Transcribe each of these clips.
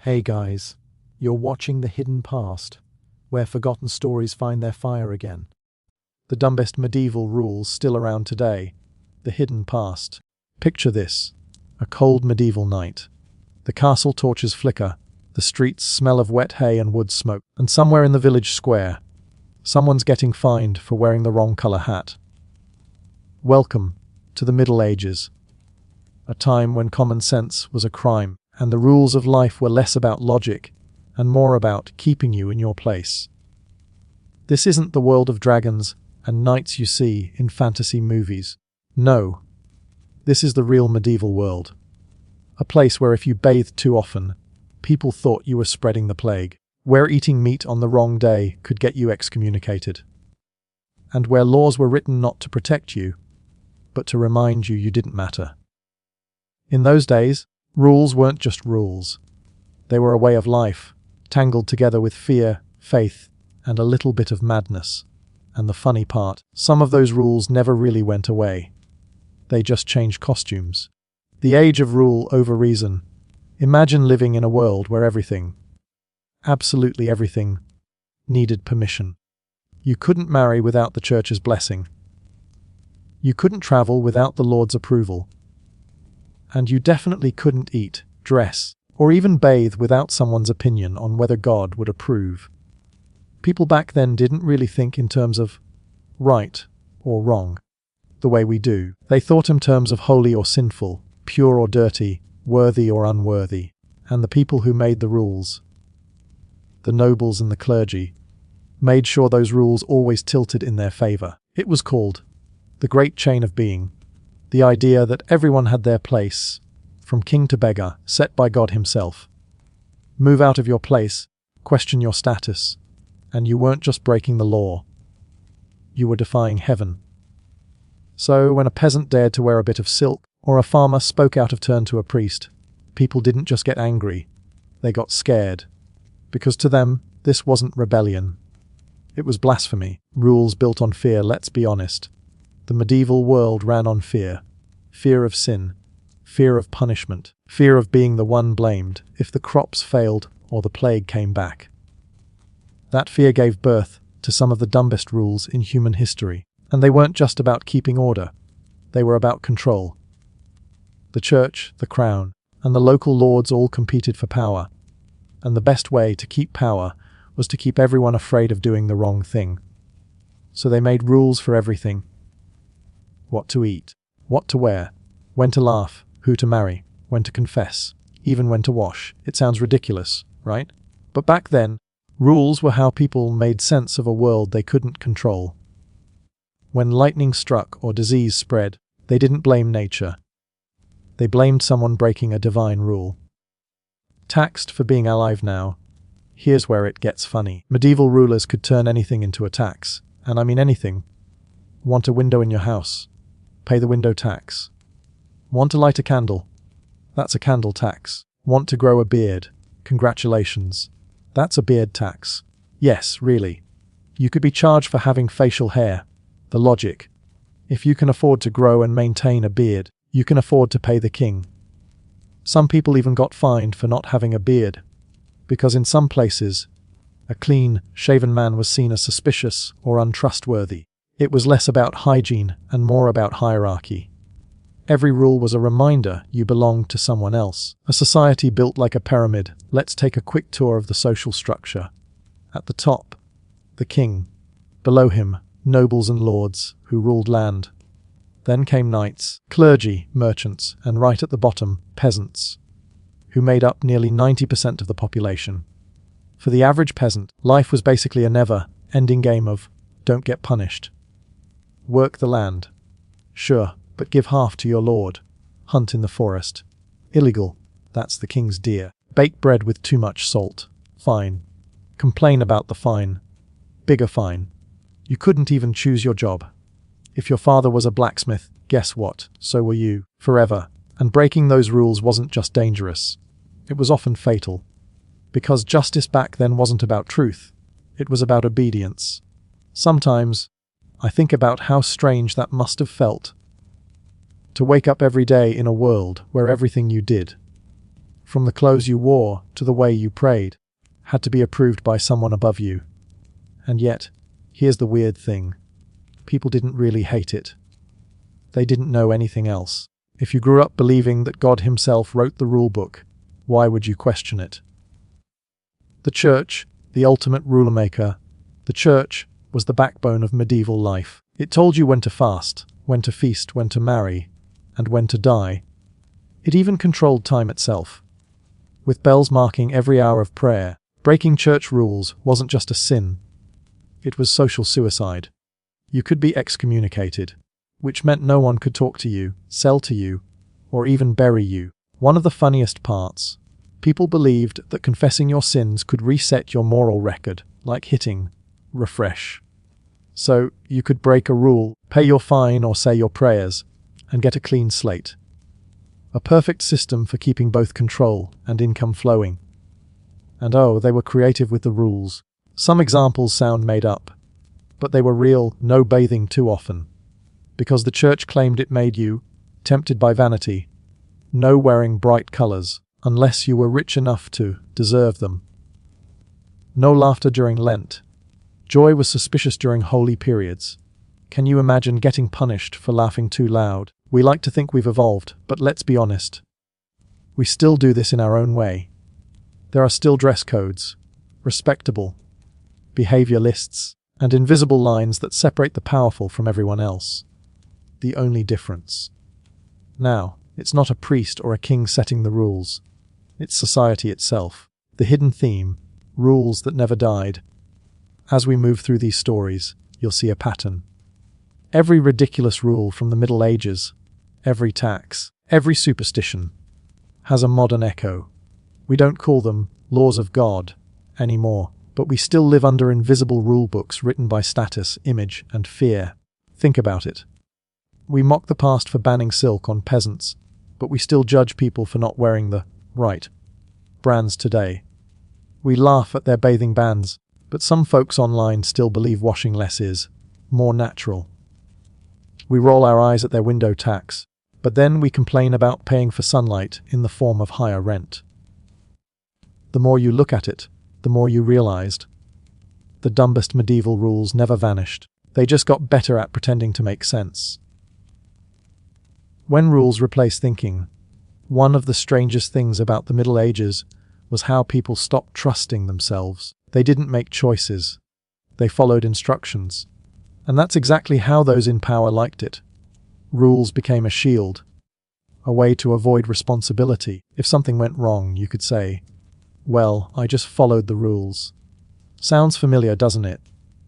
Hey guys, you're watching The Hidden Past, where forgotten stories find their fire again. The dumbest medieval rules still around today. The Hidden Past. Picture this: a cold medieval night. The castle torches flicker, the streets smell of wet hay and wood smoke, and somewhere in the village square, someone's getting fined for wearing the wrong color hat. Welcome to the Middle Ages, a time when common sense was a crime, and the rules of life were less about logic and more about keeping you in your place. This isn't the world of dragons and knights you see in fantasy movies. No, this is the real medieval world. A place where if you bathed too often, people thought you were spreading the plague, where eating meat on the wrong day could get you excommunicated, and where laws were written not to protect you, but to remind you didn't matter. In those days, rules weren't just rules. They were a way of life, tangled together with fear, faith, and a little bit of madness. And the funny part, some of those rules never really went away. They just changed costumes. The age of rule over reason. Imagine living in a world where everything, absolutely everything, needed permission. You couldn't marry without the church's blessing. You couldn't travel without the Lord's approval. And you definitely couldn't eat, dress, or even bathe without someone's opinion on whether God would approve. People back then didn't really think in terms of right or wrong, the way we do. They thought in terms of holy or sinful, pure or dirty, worthy or unworthy. And the people who made the rules, the nobles and the clergy, made sure those rules always tilted in their favor. It was called the Great Chain of Being. The idea that everyone had their place, from king to beggar, set by God himself. Move out of your place, question your status, and you weren't just breaking the law. You were defying heaven. So when a peasant dared to wear a bit of silk, or a farmer spoke out of turn to a priest, people didn't just get angry, they got scared. Because to them, this wasn't rebellion. It was blasphemy. Rules built on fear, let's be honest. The medieval world ran on fear. Fear of sin, fear of punishment, fear of being the one blamed if the crops failed or the plague came back. That fear gave birth to some of the dumbest rules in human history, and they weren't just about keeping order. They were about control. The church, the crown, and the local lords all competed for power, and the best way to keep power was to keep everyone afraid of doing the wrong thing. So they made rules for everything. What to eat, what to wear, when to laugh, who to marry, when to confess, even when to wash. It sounds ridiculous, right? But back then, rules were how people made sense of a world they couldn't control. When lightning struck or disease spread, they didn't blame nature. They blamed someone breaking a divine rule. Taxed for being alive now. Here's where it gets funny. Medieval rulers could turn anything into a tax, and I mean anything. Want a window in your house? Pay the window tax. Want to light a candle? That's a candle tax. Want to grow a beard? Congratulations. That's a beard tax. Yes, really. You could be charged for having facial hair. The logic. If you can afford to grow and maintain a beard, you can afford to pay the king. Some people even got fined for not having a beard, because in some places, a clean, shaven man was seen as suspicious or untrustworthy. It was less about hygiene and more about hierarchy. Every rule was a reminder you belonged to someone else. A society built like a pyramid. Let's take a quick tour of the social structure. At the top, the king. Below him, nobles and lords who ruled land. Then came knights, clergy, merchants, and right at the bottom, peasants, who made up nearly 90% of the population. For the average peasant, life was basically a never-ending game of don't get punished. Work the land. Sure, but give half to your lord. Hunt in the forest. Illegal. That's the king's deer. Bake bread with too much salt. Fine. Complain about the fine. Bigger fine. You couldn't even choose your job. If your father was a blacksmith, guess what? So were you. Forever. And breaking those rules wasn't just dangerous. It was often fatal. Because justice back then wasn't about truth. It was about obedience. Sometimes, I think about how strange that must have felt. To wake up every day in a world where everything you did, from the clothes you wore to the way you prayed, had to be approved by someone above you. And yet, here's the weird thing. People didn't really hate it. They didn't know anything else. If you grew up believing that God himself wrote the rule book, why would you question it? The church, the ultimate ruler-maker, the church was the backbone of medieval life. It told you when to fast, when to feast, when to marry, and when to die. It even controlled time itself. With bells marking every hour of prayer, breaking church rules wasn't just a sin. It was social suicide. You could be excommunicated, which meant no one could talk to you, sell to you, or even bury you. One of the funniest parts, people believed that confessing your sins could reset your moral record, like hitting refresh. So you could break a rule, pay your fine or say your prayers, and get a clean slate. A perfect system for keeping both control and income flowing. And oh, they were creative with the rules. Some examples sound made up, but they were real. No bathing too often, because the church claimed it made you tempted by vanity. No wearing bright colors, unless you were rich enough to deserve them. No laughter during Lent. Joy was suspicious during holy periods. Can you imagine getting punished for laughing too loud? We like to think we've evolved, but let's be honest. We still do this in our own way. There are still dress codes, respectable behavior lists, and invisible lines that separate the powerful from everyone else. The only difference. Now, it's not a priest or a king setting the rules. It's society itself. The hidden theme, rules that never died. As we move through these stories, you'll see a pattern. Every ridiculous rule from the Middle Ages, every tax, every superstition, has a modern echo. We don't call them laws of God anymore, but we still live under invisible rule books written by status, image, and fear. Think about it. We mock the past for banning silk on peasants, but we still judge people for not wearing the right brands today. We laugh at their bathing bans, but some folks online still believe washing less is more natural. We roll our eyes at their window tax, but then we complain about paying for sunlight in the form of higher rent. The more you look at it, the more you realized. The dumbest medieval rules never vanished. They just got better at pretending to make sense. When rules replace thinking, one of the strangest things about the Middle Ages was how people stopped trusting themselves. They didn't make choices. They followed instructions. And that's exactly how those in power liked it. Rules became a shield, a way to avoid responsibility. If something went wrong, you could say, "Well, I just followed the rules." Sounds familiar, doesn't it?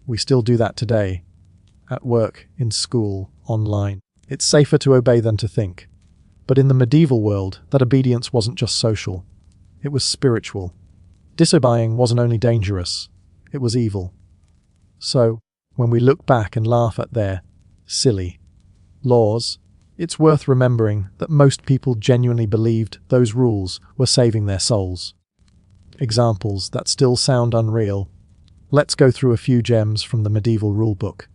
We still do that today. At work, in school, online. It's safer to obey than to think. But in the medieval world, that obedience wasn't just social. It was spiritual. Disobeying wasn't only dangerous, it was evil. So, when we look back and laugh at their silly laws, it's worth remembering that most people genuinely believed those rules were saving their souls. Examples that still sound unreal. Let's go through a few gems from the medieval rulebook.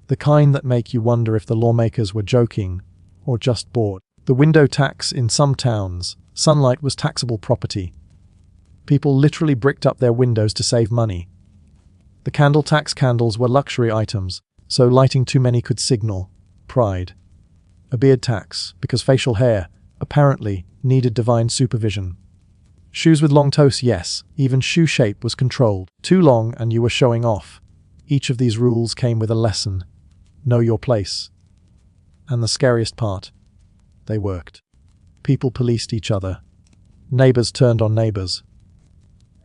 The kind that make you wonder if the lawmakers were joking or just bored. The window tax in some towns. Sunlight was taxable property. People literally bricked up their windows to save money. The candle tax. Candles were luxury items, so lighting too many could signal pride. A beard tax, because facial hair, apparently, needed divine supervision. Shoes with long toes, yes, even shoe shape was controlled. Too long and you were showing off. Each of these rules came with a lesson. Know your place. And the scariest part, they worked. People policed each other. Neighbors turned on neighbors.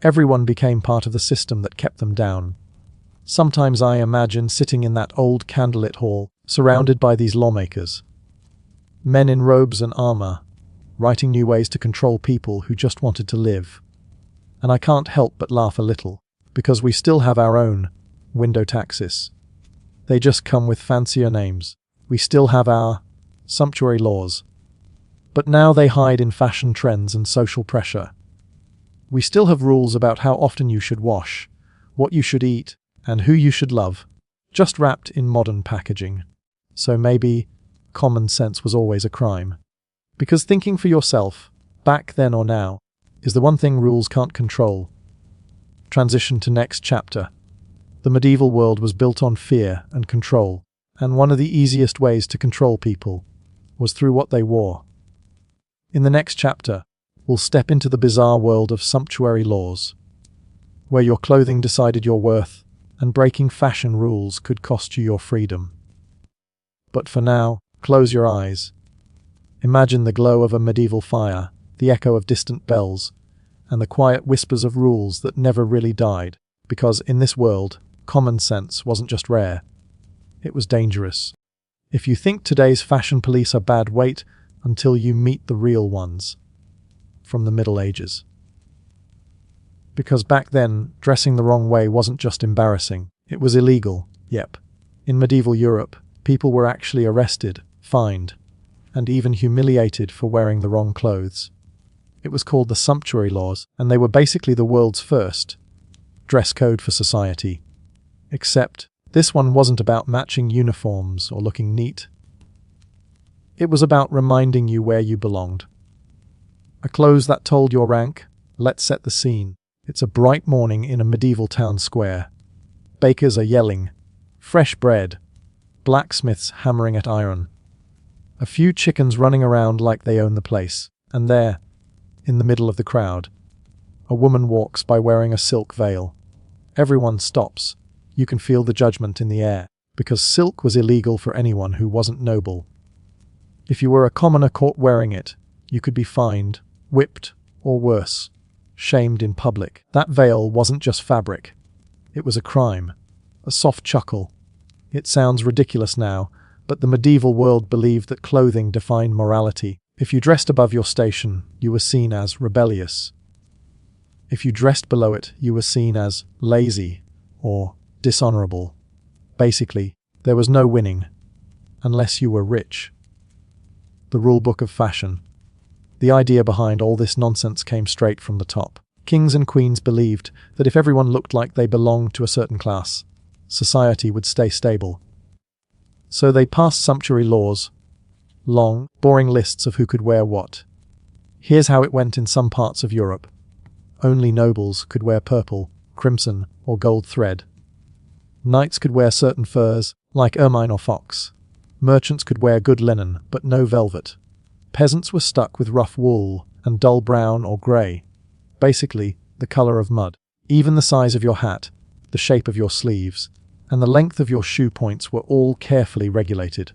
Everyone became part of the system that kept them down. Sometimes I imagine sitting in that old candlelit hall, surrounded by these lawmakers. Men in robes and armor, writing new ways to control people who just wanted to live. And I can't help but laugh a little, because we still have our own window taxes. They just come with fancier names. We still have our sumptuary laws. But now they hide in fashion trends and social pressure. We still have rules about how often you should wash, what you should eat, and who you should love, just wrapped in modern packaging. So maybe common sense was always a crime. Because thinking for yourself, back then or now, is the one thing rules can't control. Transition to next chapter. The medieval world was built on fear and control, and one of the easiest ways to control people was through what they wore. In the next chapter, we'll step into the bizarre world of sumptuary laws, where your clothing decided your worth, and breaking fashion rules could cost you your freedom. But for now, close your eyes. Imagine the glow of a medieval fire, the echo of distant bells, and the quiet whispers of rules that never really died, because in this world, common sense wasn't just rare, it was dangerous. If you think today's fashion police are bad, wait until you meet the real ones from the Middle Ages. Because back then, dressing the wrong way wasn't just embarrassing, it was illegal. Yep. In medieval Europe, people were actually arrested, fined, and even humiliated for wearing the wrong clothes. It was called the sumptuary laws, and they were basically the world's first dress code for society. Except, this one wasn't about matching uniforms or looking neat. It was about reminding you where you belonged. A clothes that told your rank. Let's set the scene. It's a bright morning in a medieval town square. Bakers are yelling, fresh bread. Blacksmiths hammering at iron. A few chickens running around like they own the place. And there, in the middle of the crowd, a woman walks by wearing a silk veil. Everyone stops. You can feel the judgment in the air, because silk was illegal for anyone who wasn't noble. If you were a commoner caught wearing it, you could be fined, whipped, or worse, shamed in public. That veil wasn't just fabric. It was a crime. A soft chuckle. It sounds ridiculous now, but the medieval world believed that clothing defined morality. If you dressed above your station, you were seen as rebellious. If you dressed below it, you were seen as lazy or dishonorable. Basically, there was no winning, unless you were rich. The rule book of fashion. The idea behind all this nonsense came straight from the top. Kings and queens believed that if everyone looked like they belonged to a certain class, society would stay stable. So they passed sumptuary laws. Long, boring lists of who could wear what. Here's how it went in some parts of Europe. Only nobles could wear purple, crimson, or gold thread. Knights could wear certain furs, like ermine or fox. Merchants could wear good linen, but no velvet. Peasants were stuck with rough wool and dull brown or grey. Basically, the colour of mud. Even the size of your hat, the shape of your sleeves, and the length of your shoe points were all carefully regulated.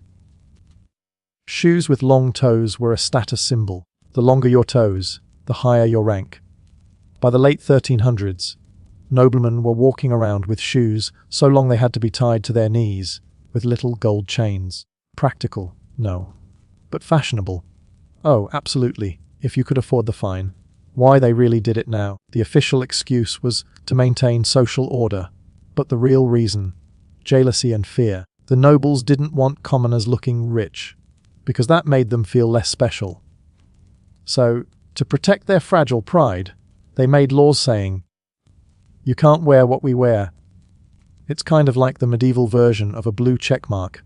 Shoes with long toes were a status symbol. The longer your toes, the higher your rank. By the late 1300s, noblemen were walking around with shoes so long they had to be tied to their knees, with little gold chains. Practical? No. But fashionable? Oh, absolutely, if you could afford the fine. Why they really did it now? The official excuse was to maintain social order. But the real reason? Jealousy and fear. The nobles didn't want commoners looking rich, because that made them feel less special. So, to protect their fragile pride, they made laws saying, "You can't wear what we wear." It's kind of like the medieval version of a blue check mark.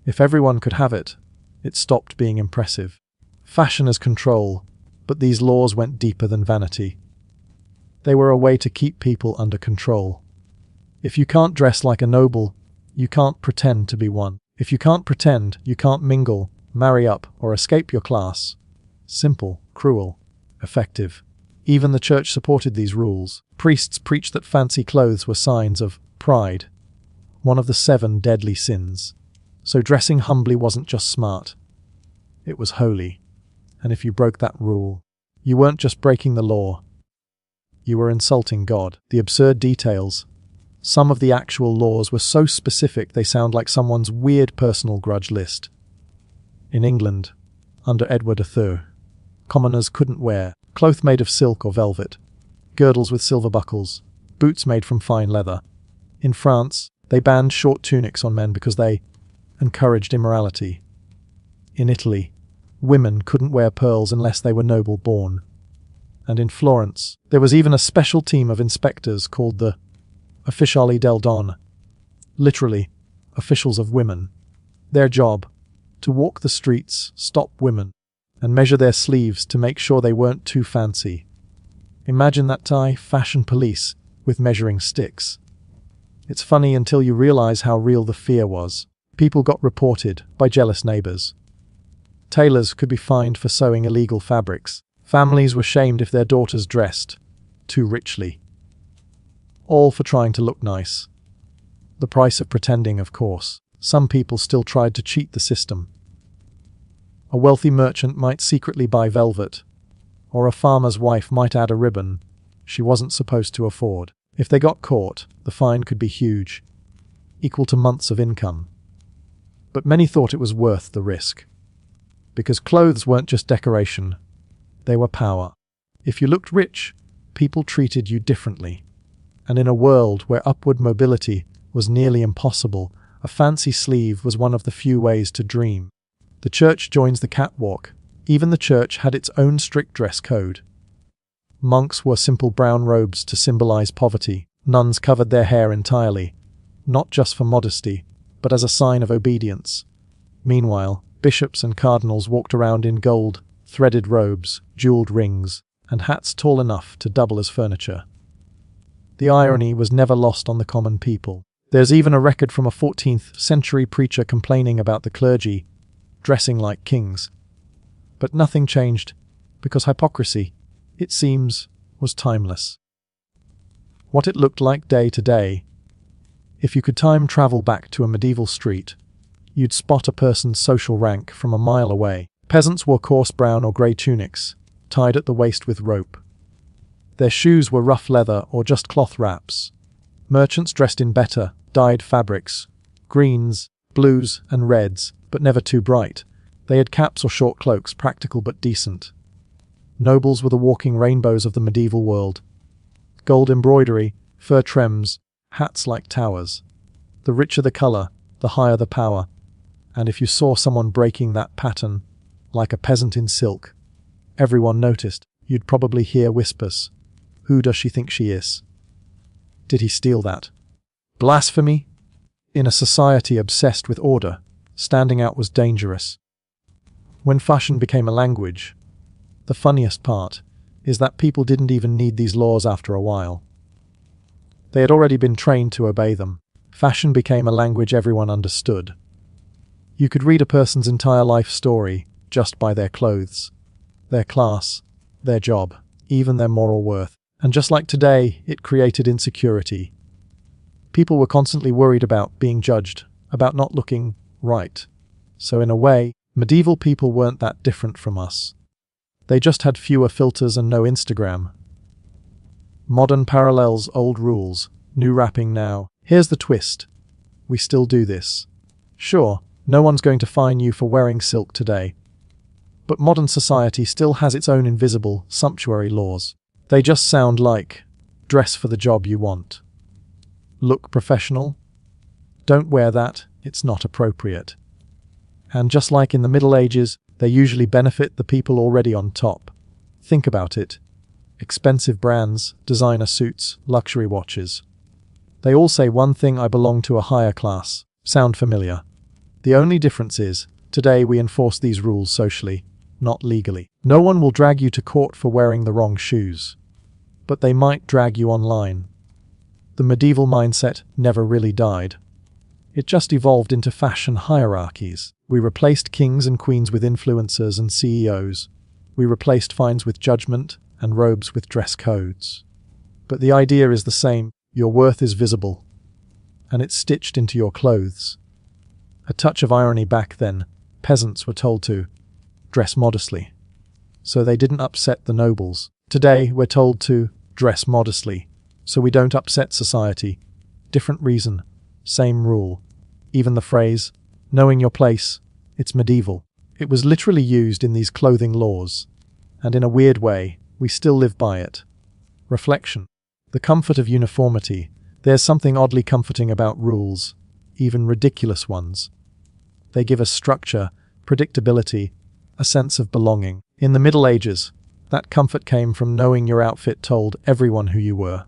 If everyone could have it, it stopped being impressive. Fashion as control, but these laws went deeper than vanity. They were a way to keep people under control. If you can't dress like a noble, you can't pretend to be one. If you can't pretend, you can't mingle, marry up, or escape your class. Simple, cruel, effective. Even the church supported these rules. Priests preached that fancy clothes were signs of pride, one of the 7 deadly sins. So dressing humbly wasn't just smart. It was holy. And if you broke that rule, you weren't just breaking the law. You were insulting God. The absurd details. Some of the actual laws were so specific they sound like someone's weird personal grudge list. In England, under Edward III, commoners couldn't wear cloth made of silk or velvet, girdles with silver buckles, boots made from fine leather. In France, they banned short tunics on men because they encouraged immorality. In Italy, women couldn't wear pearls unless they were noble-born. And in Florence, there was even a special team of inspectors called the Ufficiali del Donne, literally, officials of women. Their job, to walk the streets, stop women, and measure their sleeves to make sure they weren't too fancy. Imagine that tie, fashion police, with measuring sticks. It's funny until you realize how real the fear was. People got reported by jealous neighbors. Tailors could be fined for sewing illegal fabrics. Families were shamed if their daughters dressed too richly. All for trying to look nice. The price of pretending, of course. Some people still tried to cheat the system. A wealthy merchant might secretly buy velvet, or a farmer's wife might add a ribbon she wasn't supposed to afford. If they got caught, the fine could be huge, equal to months of income. But many thought it was worth the risk. Because clothes weren't just decoration, they were power. If you looked rich, people treated you differently. And in a world where upward mobility was nearly impossible, a fancy sleeve was one of the few ways to dream. The church joins the catwalk. Even the church had its own strict dress code. Monks wore simple brown robes to symbolize poverty. Nuns covered their hair entirely, not just for modesty, but as a sign of obedience. Meanwhile, bishops and cardinals walked around in gold, threaded robes, jeweled rings, and hats tall enough to double as furniture. The irony was never lost on the common people. There's even a record from a 14th century preacher complaining about the clergy dressing like kings. But nothing changed, because hypocrisy, it seems, was timeless. What it looked like day to day. If you could time travel back to a medieval street, you'd spot a person's social rank from a mile away. Peasants wore coarse brown or grey tunics, tied at the waist with rope. Their shoes were rough leather or just cloth wraps. Merchants dressed in better, dyed fabrics, greens, blues and reds, but never too bright. They had caps or short cloaks, practical but decent. Nobles were the walking rainbows of the medieval world. Gold embroidery, fur trims, hats like towers. The richer the color, the higher the power. And if you saw someone breaking that pattern, like a peasant in silk, everyone noticed. You'd probably hear whispers. Who does she think she is? Did he steal that? Blasphemy? In a society obsessed with order, standing out was dangerous. When fashion became a language, the funniest part is that people didn't even need these laws after a while. They had already been trained to obey them. Fashion became a language everyone understood. You could read a person's entire life story just by their clothes, their class, their job, even their moral worth. And just like today, it created insecurity. People were constantly worried about being judged, about not looking right. So in a way, medieval people weren't that different from us. They just had fewer filters and no Instagram. Modern parallels, old rules, new wrapping now. Here's the twist. We still do this. Sure, no one's going to fine you for wearing silk today. But modern society still has its own invisible, sumptuary laws. They just sound like, dress for the job you want. Look professional? Don't wear that, it's not appropriate. And just like in the Middle Ages, they usually benefit the people already on top. Think about it. Expensive brands, designer suits, luxury watches. They all say one thing: I belong to a higher class. Sound familiar? The only difference is, today we enforce these rules socially, not legally. No one will drag you to court for wearing the wrong shoes. But they might drag you online. The medieval mindset never really died. It just evolved into fashion hierarchies. We replaced kings and queens with influencers and CEOs. We replaced fines with judgment and robes with dress codes. But the idea is the same. Your worth is visible, and it's stitched into your clothes. A touch of irony: back then, peasants were told to dress modestly, so they didn't upset the nobles. Today, we're told to dress modestly, so we don't upset society. Different reason, same rule. Even the phrase, knowing your place, it's medieval. It was literally used in these clothing laws, and in a weird way, we still live by it. Reflection. The comfort of uniformity. There's something oddly comforting about rules, even ridiculous ones. They give us structure, predictability, a sense of belonging. In the Middle Ages, that comfort came from knowing your outfit told everyone who you were.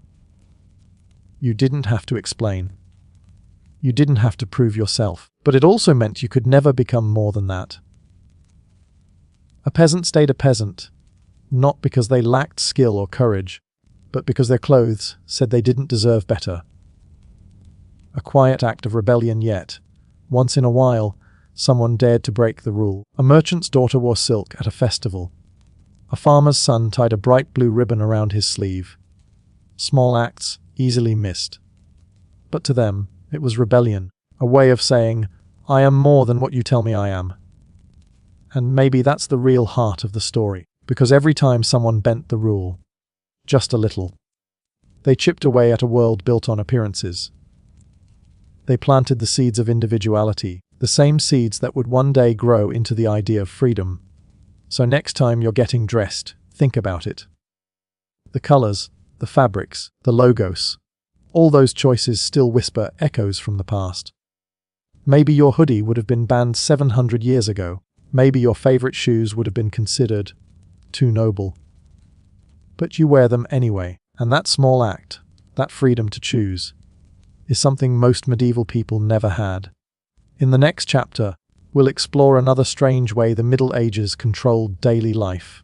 You didn't have to explain. You didn't have to prove yourself. But it also meant you could never become more than that. A peasant stayed a peasant, not because they lacked skill or courage, but because their clothes said they didn't deserve better. A quiet act of rebellion yet. Once in a while, someone dared to break the rule. A merchant's daughter wore silk at a festival. A farmer's son tied a bright blue ribbon around his sleeve. Small acts, easily missed. But to them, it was rebellion, a way of saying, I am more than what you tell me I am. And maybe that's the real heart of the story, because every time someone bent the rule, just a little, they chipped away at a world built on appearances. They planted the seeds of individuality, the same seeds that would one day grow into the idea of freedom. So next time you're getting dressed, think about it. The colors, the fabrics, the logos, all those choices still whisper echoes from the past. Maybe your hoodie would have been banned 700 years ago. Maybe your favorite shoes would have been considered too noble. But you wear them anyway, and that small act, that freedom to choose, is something most medieval people never had. In the next chapter, we'll explore another strange way the Middle Ages controlled daily life.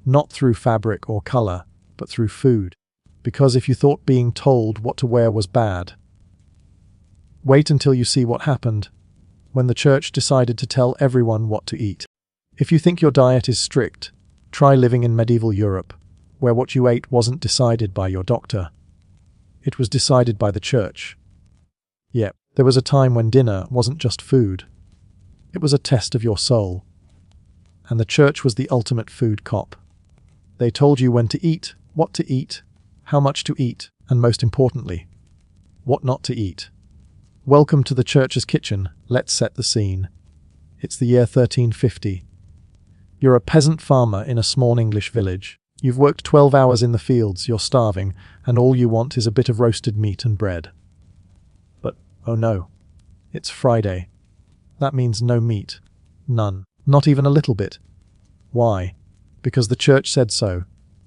Not through fabric or color, but through food. Because if you thought being told what to wear was bad, wait until you see what happened when the church decided to tell everyone what to eat. If you think your diet is strict, try living in medieval Europe, where what you ate wasn't decided by your doctor. It was decided by the church. Yep, there was a time when dinner wasn't just food. It was a test of your soul. And the church was the ultimate food cop. They told you when to eat, what to eat, how much to eat, and most importantly, what not to eat. Welcome to the church's kitchen. Let's set the scene. It's the year 1350. You're a peasant farmer in a small English village. You've worked 12 hours in the fields, you're starving, and all you want is a bit of roasted meat and bread. But, oh no, it's Friday. That means no meat. None. Not even a little bit. Why? Because the church said so.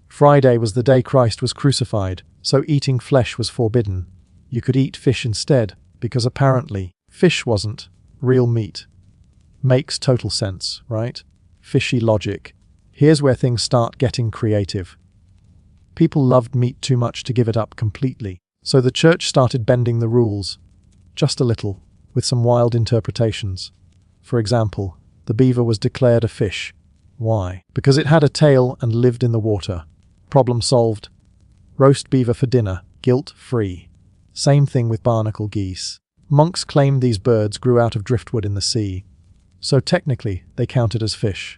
Friday was the day Christ was crucified, so eating flesh was forbidden. You could eat fish instead, because apparently, fish wasn't real meat. Makes total sense, right? Fishy logic. Here's where things start getting creative. People loved meat too much to give it up completely, so the church started bending the rules. Just a little, with some wild interpretations. For example, the beaver was declared a fish. Why? Because it had a tail and lived in the water. Problem solved. Roast beaver for dinner, guilt-free. Same thing with barnacle geese. Monks claimed these birds grew out of driftwood in the sea, so technically they counted as fish.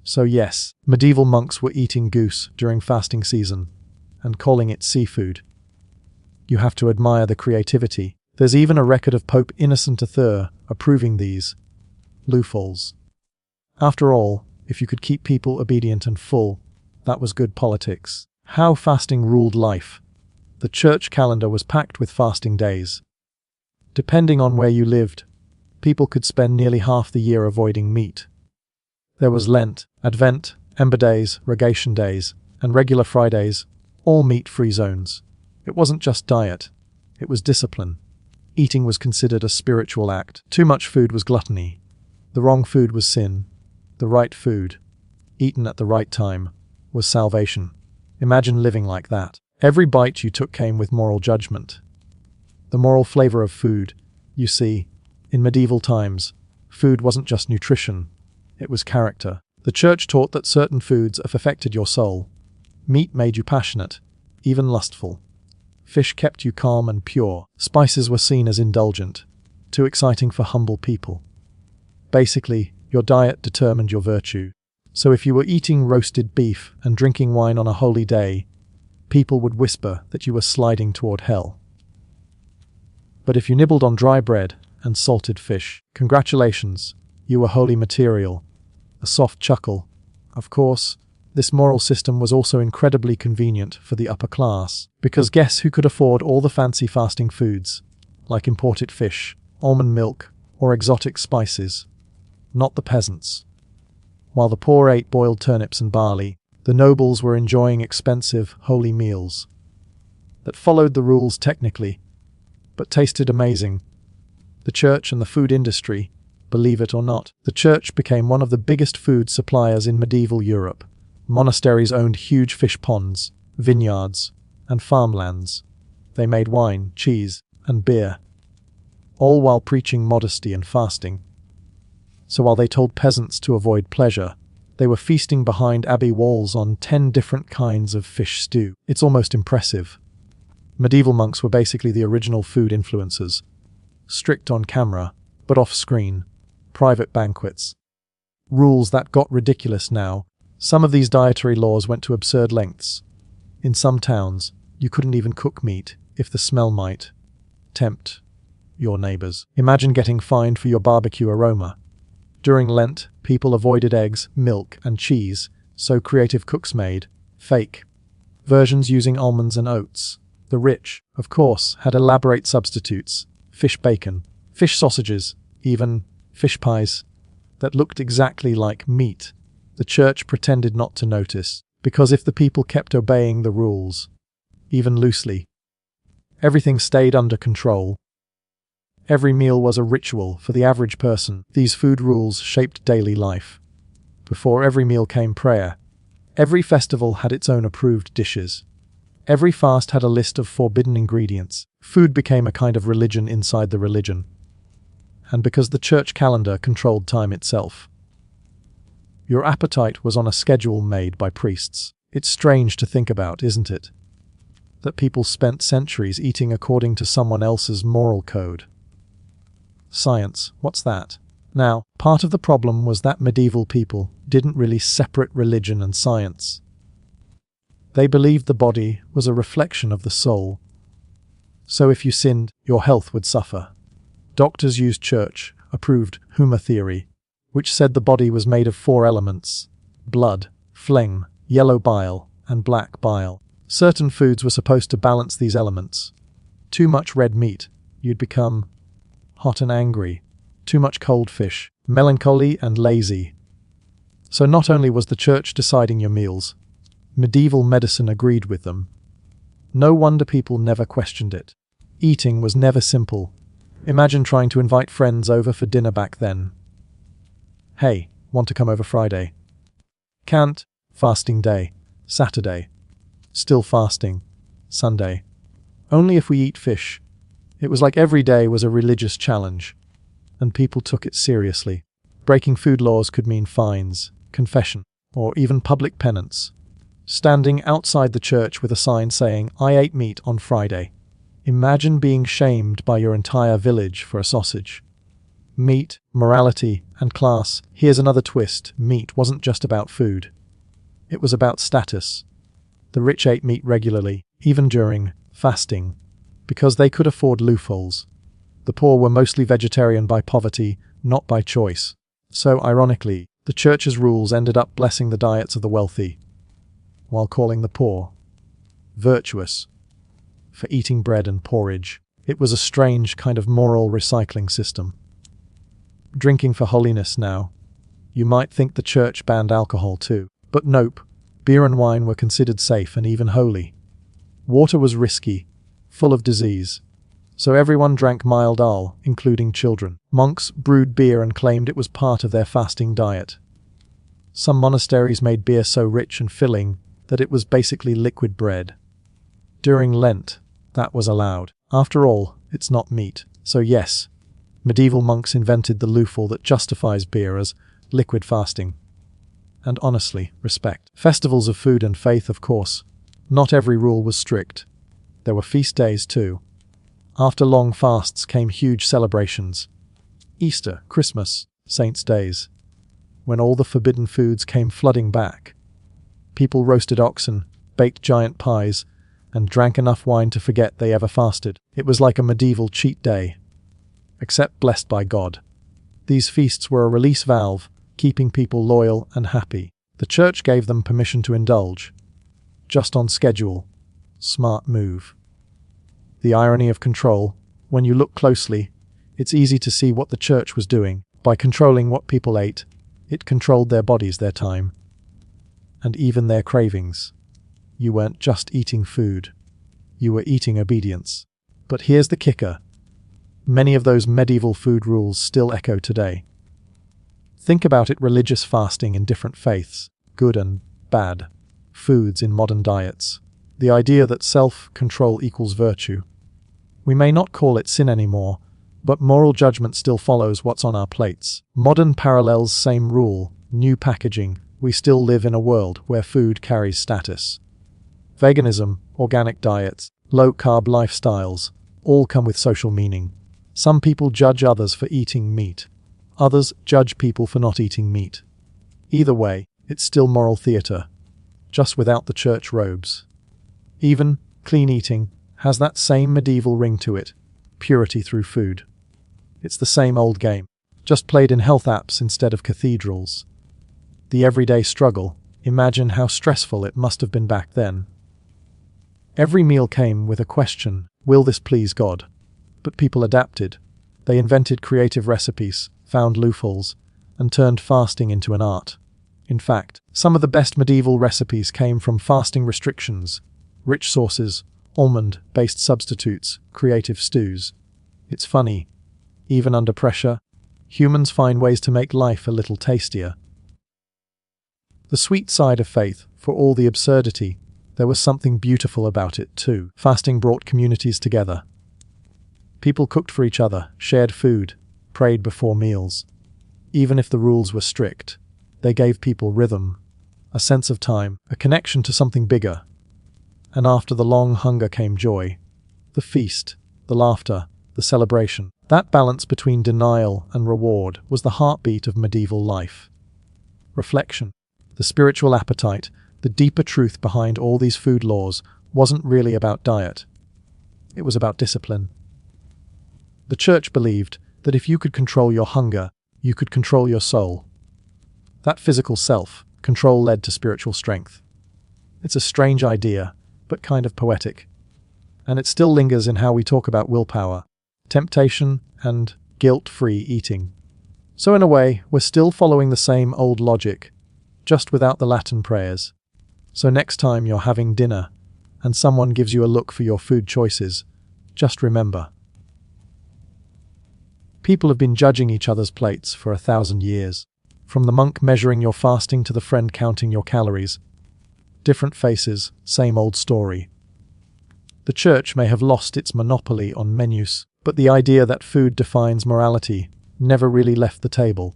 So yes, medieval monks were eating goose during fasting season, and calling it seafood. You have to admire the creativity. There's even a record of Pope Innocent III approving these loopholes. After all, if you could keep people obedient and full, that was good politics. How fasting ruled life. The church calendar was packed with fasting days. Depending on where you lived, people could spend nearly half the year avoiding meat. There was Lent, Advent, Ember Days, Rogation Days, and regular Fridays, all meat-free zones. It wasn't just diet, it was discipline. Eating was considered a spiritual act. Too much food was gluttony. The wrong food was sin. The right food, eaten at the right time, was salvation. Imagine living like that. Every bite you took came with moral judgment. The moral flavor of food. You see, in medieval times, food wasn't just nutrition, it was character. The church taught that certain foods affected your soul. Meat made you passionate, even lustful. Fish kept you calm and pure. Spices were seen as indulgent, too exciting for humble people. Basically, your diet determined your virtue. So if you were eating roasted beef and drinking wine on a holy day, people would whisper that you were sliding toward hell. But if you nibbled on dry bread and salted fish, congratulations, you were holy material. A soft chuckle. Of course, this moral system was also incredibly convenient for the upper class, because guess who could afford all the fancy fasting foods, like imported fish, almond milk, or exotic spices? Not the peasants. While the poor ate boiled turnips and barley, the nobles were enjoying expensive, holy meals that followed the rules technically, but tasted amazing. The church and the food industry Believe it or not, the church became one of the biggest food suppliers in medieval Europe. Monasteries owned huge fish ponds, vineyards, and farmlands. They made wine, cheese, and beer, all while preaching modesty and fasting. So while they told peasants to avoid pleasure, they were feasting behind abbey walls on 10 different kinds of fish stew. It's almost impressive. Medieval monks were basically the original food influencers. Strict on camera, but off-screen. Private banquets. Rules that got ridiculous now. Some of these dietary laws went to absurd lengths. In some towns, you couldn't even cook meat if the smell might tempt your neighbors. Imagine getting fined for your barbecue aroma. During Lent, people avoided eggs, milk, and cheese, so creative cooks made fake versions using almonds and oats. The rich, of course, had elaborate substitutes: fish bacon, fish sausages, even fish pies that looked exactly like meat. The church pretended not to notice, because if the people kept obeying the rules, even loosely, everything stayed under control. Every meal was a ritual for the average person. These food rules shaped daily life. Before every meal came prayer. Every festival had its own approved dishes. Every fast had a list of forbidden ingredients. Food became a kind of religion inside the religion. And because the church calendar controlled time itself, your appetite was on a schedule made by priests. It's strange to think about, isn't it? That people spent centuries eating according to someone else's moral code. Science, what's that? Now, part of the problem was that medieval people didn't really separate religion and science. They believed the body was a reflection of the soul. So if you sinned, your health would suffer. Doctors used church-approved Huma theory, which said the body was made of 4 elements: blood, phlegm, yellow bile, and black bile. Certain foods were supposed to balance these elements. Too much red meat, you'd become hot and angry. Too much cold fish, melancholy and lazy. So not only was the church deciding your meals, medieval medicine agreed with them. No wonder people never questioned it. Eating was never simple. Imagine trying to invite friends over for dinner back then. Hey, want to come over Friday? Can't. Fasting day. Saturday. Still fasting. Sunday. Only if we eat fish. It was like every day was a religious challenge, and people took it seriously. Breaking food laws could mean fines, confession, or even public penance. Standing outside the church with a sign saying, "I ate meat on Friday." Imagine being shamed by your entire village for a sausage. Meat, morality, and class. Here's another twist. Meat wasn't just about food. It was about status. The rich ate meat regularly, even during fasting, because they could afford loopholes. The poor were mostly vegetarian by poverty, not by choice. So, ironically, the church's rules ended up blessing the diets of the wealthy, while calling the poor virtuous for eating bread and porridge. It was a strange kind of moral recycling system. Drinking for holiness now. You might think the church banned alcohol too, but nope. Beer and wine were considered safe and even holy. Water was risky, full of disease. So everyone drank mild ale, including children. Monks brewed beer and claimed it was part of their fasting diet. Some monasteries made beer so rich and filling that it was basically liquid bread. During Lent, that was allowed. After all, it's not meat. So yes, medieval monks invented the loophole that justifies beer as liquid fasting. And honestly, respect. Festivals of food and faith, of course. Not every rule was strict. There were feast days too. After long fasts came huge celebrations. Easter, Christmas, Saints' Days, when all the forbidden foods came flooding back. People roasted oxen, baked giant pies, and drank enough wine to forget they ever fasted. It was like a medieval cheat day, except blessed by God. These feasts were a release valve, keeping people loyal and happy. The church gave them permission to indulge, just on schedule. Smart move. The irony of control. When you look closely, it's easy to see what the church was doing. By controlling what people ate, it controlled their bodies, their time, and even their cravings. You weren't just eating food. You were eating obedience. But here's the kicker. Many of those medieval food rules still echo today. Think about it: religious fasting in different faiths, good and bad, foods in modern diets. The idea that self-control equals virtue. We may not call it sin anymore, but moral judgment still follows what's on our plates. Modern parallels, same rule, new packaging. We still live in a world where food carries status. Veganism, organic diets, low-carb lifestyles, all come with social meaning. Some people judge others for eating meat. Others judge people for not eating meat. Either way, it's still moral theatre, just without the church robes. Even clean eating has that same medieval ring to it, purity through food. It's the same old game, just played in health apps instead of cathedrals. The everyday struggle, imagine how stressful it must have been back then. Every meal came with a question: will this please God? But people adapted. They invented creative recipes, found loopholes, and turned fasting into an art. In fact, some of the best medieval recipes came from fasting restrictions: rich sauces, almond-based substitutes, creative stews. It's funny, even under pressure, humans find ways to make life a little tastier. The sweet side of faith, for all the absurdity, there was something beautiful about it too. Fasting brought communities together. People cooked for each other, shared food, prayed before meals. Even if the rules were strict, they gave people rhythm, a sense of time, a connection to something bigger. And after the long hunger came joy, the feast, the laughter, the celebration. That balance between denial and reward was the heartbeat of medieval life. Reflection. The spiritual appetite, the deeper truth behind all these food laws, wasn't really about diet. It was about discipline. The church believed that if you could control your hunger, you could control your soul. That physical self-control led to spiritual strength. It's a strange idea, but kind of poetic. And it still lingers in how we talk about willpower, temptation, and guilt-free eating. So in a way, we're still following the same old logic, just without the Latin prayers. So next time you're having dinner, and someone gives you a look for your food choices, just remember. People have been judging each other's plates for 1,000 years. From the monk measuring your fasting to the friend counting your calories. Different faces, same old story. The church may have lost its monopoly on menus, but the idea that food defines morality never really left the table.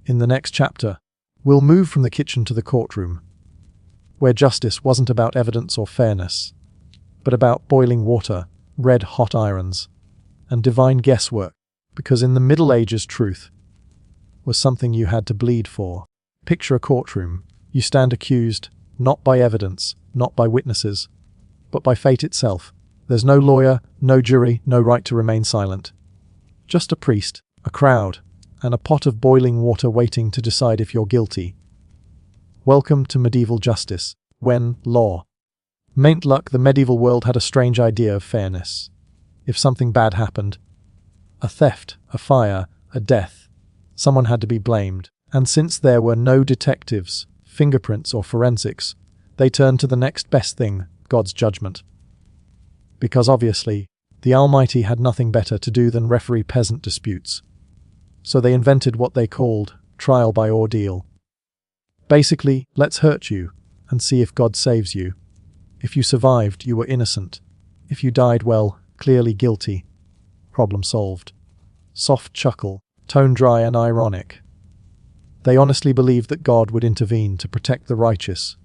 In the next chapter, we'll move from the kitchen to the courtroom, where justice wasn't about evidence or fairness, but about boiling water, red-hot irons, and divine guesswork, because in the Middle Ages truth was something you had to bleed for. Picture a courtroom. You stand accused, not by evidence, not by witnesses, but by fate itself. There's no lawyer, no jury, no right to remain silent. Just a priest, a crowd, and a pot of boiling water waiting to decide if you're guilty. Welcome to medieval justice, when law. Maint luck, the medieval world had a strange idea of fairness. If something bad happened, a theft, a fire, a death, someone had to be blamed. And since there were no detectives, fingerprints, or forensics, they turned to the next best thing, God's judgment. Because obviously, the Almighty had nothing better to do than referee peasant disputes. So they invented what they called trial by ordeal. Basically, let's hurt you and see if God saves you. If you survived, you were innocent. If you died, well, clearly guilty. Problem solved. Soft chuckle, tone dry and ironic. They honestly believed that God would intervene to protect the righteous.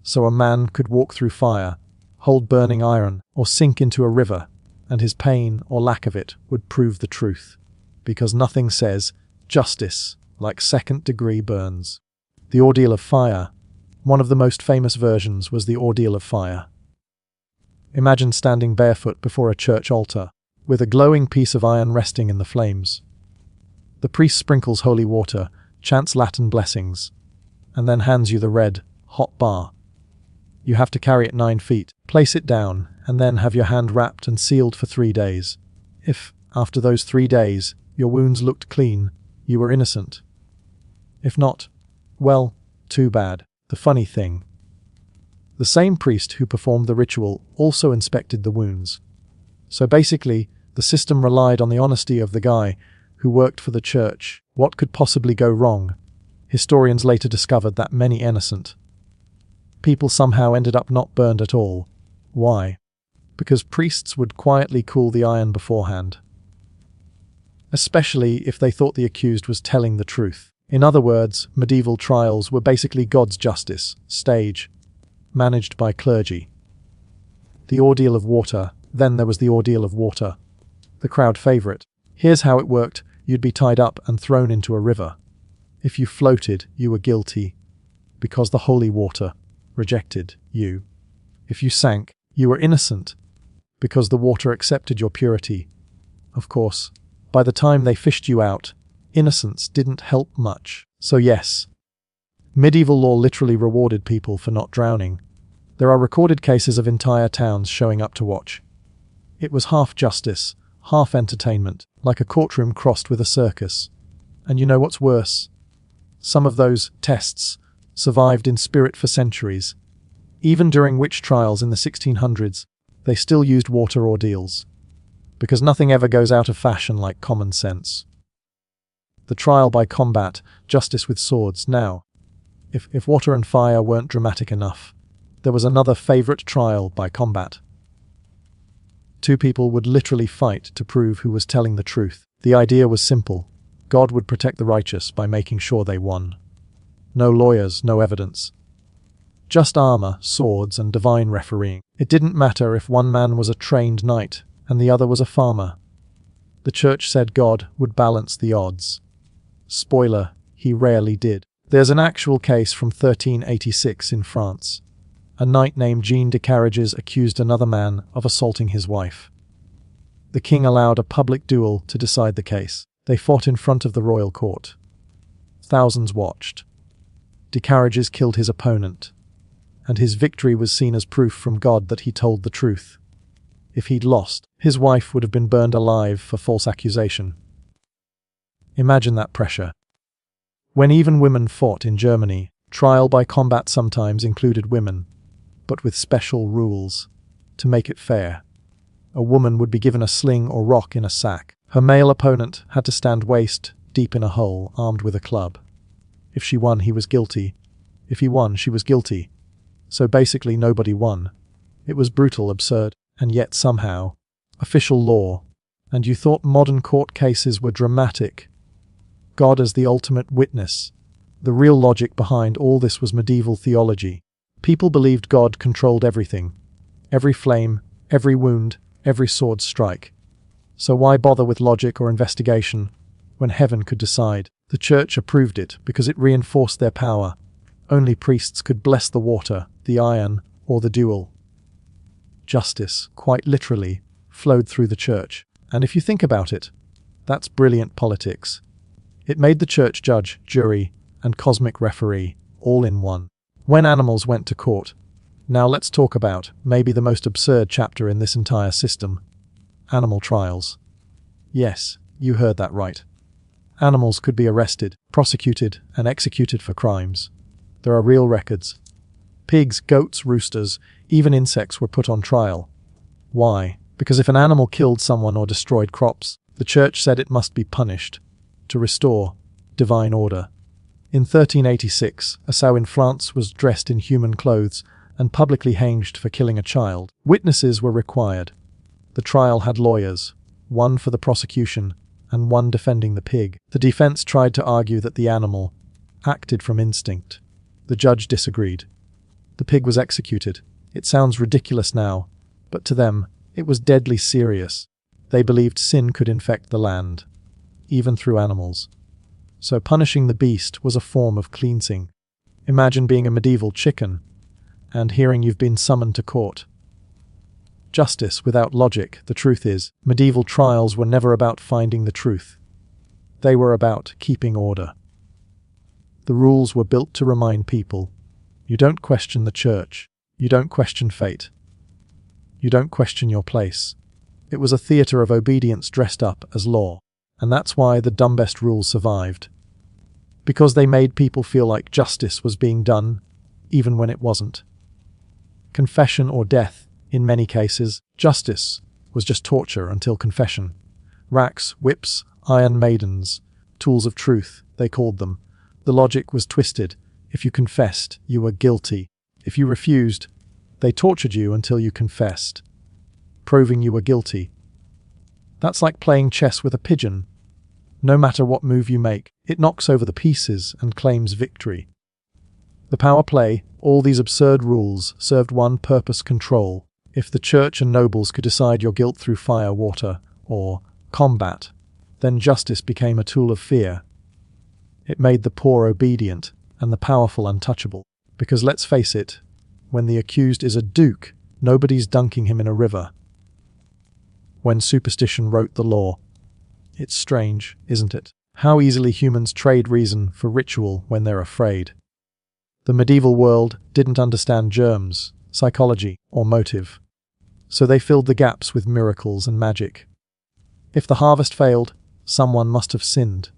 So a man could walk through fire, hold burning iron, or sink into a river, and his pain or lack of it would prove the truth. Because nothing says justice like second-degree burns. The ordeal of fire. One of the most famous versions was the ordeal of fire. Imagine standing barefoot before a church altar, with a glowing piece of iron resting in the flames. The priest sprinkles holy water, chants Latin blessings, and then hands you the red, hot bar. You have to carry it 9 feet, place it down, and then have your hand wrapped and sealed for 3 days. If, after those 3 days, your wounds looked clean, you were innocent. If not, well, too bad. The funny thing. The same priest who performed the ritual also inspected the wounds. So basically, the system relied on the honesty of the guy who worked for the church. What could possibly go wrong? Historians later discovered that many innocent people somehow ended up not burned at all. Why? Because priests would quietly cool the iron beforehand, especially if they thought the accused was telling the truth. In other words, medieval trials were basically God's justice stage, managed by clergy. The ordeal of water. Then there was the ordeal of water, the crowd favorite. Here's how it worked. You'd be tied up and thrown into a river. If you floated, you were guilty, because the holy water rejected you. If you sank, you were innocent, because the water accepted your purity. Of course, by the time they fished you out, innocence didn't help much. So yes, medieval law literally rewarded people for not drowning. There are recorded cases of entire towns showing up to watch. It was half justice, half entertainment, like a courtroom crossed with a circus. And you know what's worse? Some of those tests survived in spirit for centuries. Even during witch trials in the 1600s, they still used water ordeals. Because nothing ever goes out of fashion like common sense. The trial by combat, justice with swords. Now, if water and fire weren't dramatic enough, there was another favorite trial by combat. Two people would literally fight to prove who was telling the truth. The idea was simple. God would protect the righteous by making sure they won. No lawyers, no evidence. Just armor, swords, and divine refereeing. It didn't matter if one man was a trained knight and the other was a farmer. The church said God would balance the odds. Spoiler, he rarely did. There's an actual case from 1386 in France. A knight named Jean de Carriages accused another man of assaulting his wife. The king allowed a public duel to decide the case. They fought in front of the royal court. Thousands watched. De Carriages killed his opponent, and his victory was seen as proof from God that he told the truth. If he'd lost, his wife would have been burned alive for false accusation. Imagine that pressure. When even women fought in Germany, trial by combat sometimes included women, but with special rules. To make it fair, a woman would be given a sling or rock in a sack. Her male opponent had to stand waist deep in a hole, armed with a club. If she won, he was guilty. If he won, she was guilty. So basically nobody won. It was brutal, absurd, and yet somehow official law. And you thought modern court cases were dramatic. God as the ultimate witness. The real logic behind all this was medieval theology. People believed God controlled everything. Every flame, every wound, every sword strike. So why bother with logic or investigation when heaven could decide? The church approved it because it reinforced their power. Only priests could bless the water, the iron, or the duel. Justice, quite literally, flowed through the church. And if you think about it, that's brilliant politics. It made the church judge, jury, and cosmic referee, all in one. When animals went to court. Now let's talk about maybe the most absurd chapter in this entire system. Animal trials. Yes, you heard that right. Animals could be arrested, prosecuted, and executed for crimes. There are real records. Pigs, goats, roosters, even insects were put on trial. Why? Because if an animal killed someone or destroyed crops, the church said it must be punished to restore divine order. In 1386, a sow in France was dressed in human clothes and publicly hanged for killing a child. Witnesses were required. The trial had lawyers, one for the prosecution and one defending the pig. The defense tried to argue that the animal acted from instinct. The judge disagreed. The pig was executed. It sounds ridiculous now, but to them, it was deadly serious. They believed sin could infect the land, even through animals. So punishing the beast was a form of cleansing. Imagine being a medieval chicken and hearing you've been summoned to court. Justice without logic. The truth is, medieval trials were never about finding the truth. They were about keeping order. The rules were built to remind people, you don't question the church, you don't question fate, you don't question your place. It was a theater of obedience dressed up as law. And that's why the dumbest rules survived. Because they made people feel like justice was being done, even when it wasn't. Confession or death, in many cases, justice was just torture until confession. Racks, whips, Iron maidens, tools of truth, they called them. The logic was twisted. If you confessed, you were guilty. If you refused, they tortured you until you confessed, proving you were guilty. That's like playing chess with a pigeon. No matter what move you make, it knocks over the pieces and claims victory. The power play, all these absurd rules, served one purpose: control. If the church and nobles could decide your guilt through fire, water, or combat, then justice became a tool of fear. It made the poor obedient and the powerful untouchable. Because let's face it, when the accused is a duke, nobody's dunking him in a river. When superstition wrote the law. It's strange, isn't it? How easily humans trade reason for ritual when they're afraid. The medieval world didn't understand germs, psychology, or motive. So they filled the gaps with miracles and magic. If the harvest failed, someone must have sinned.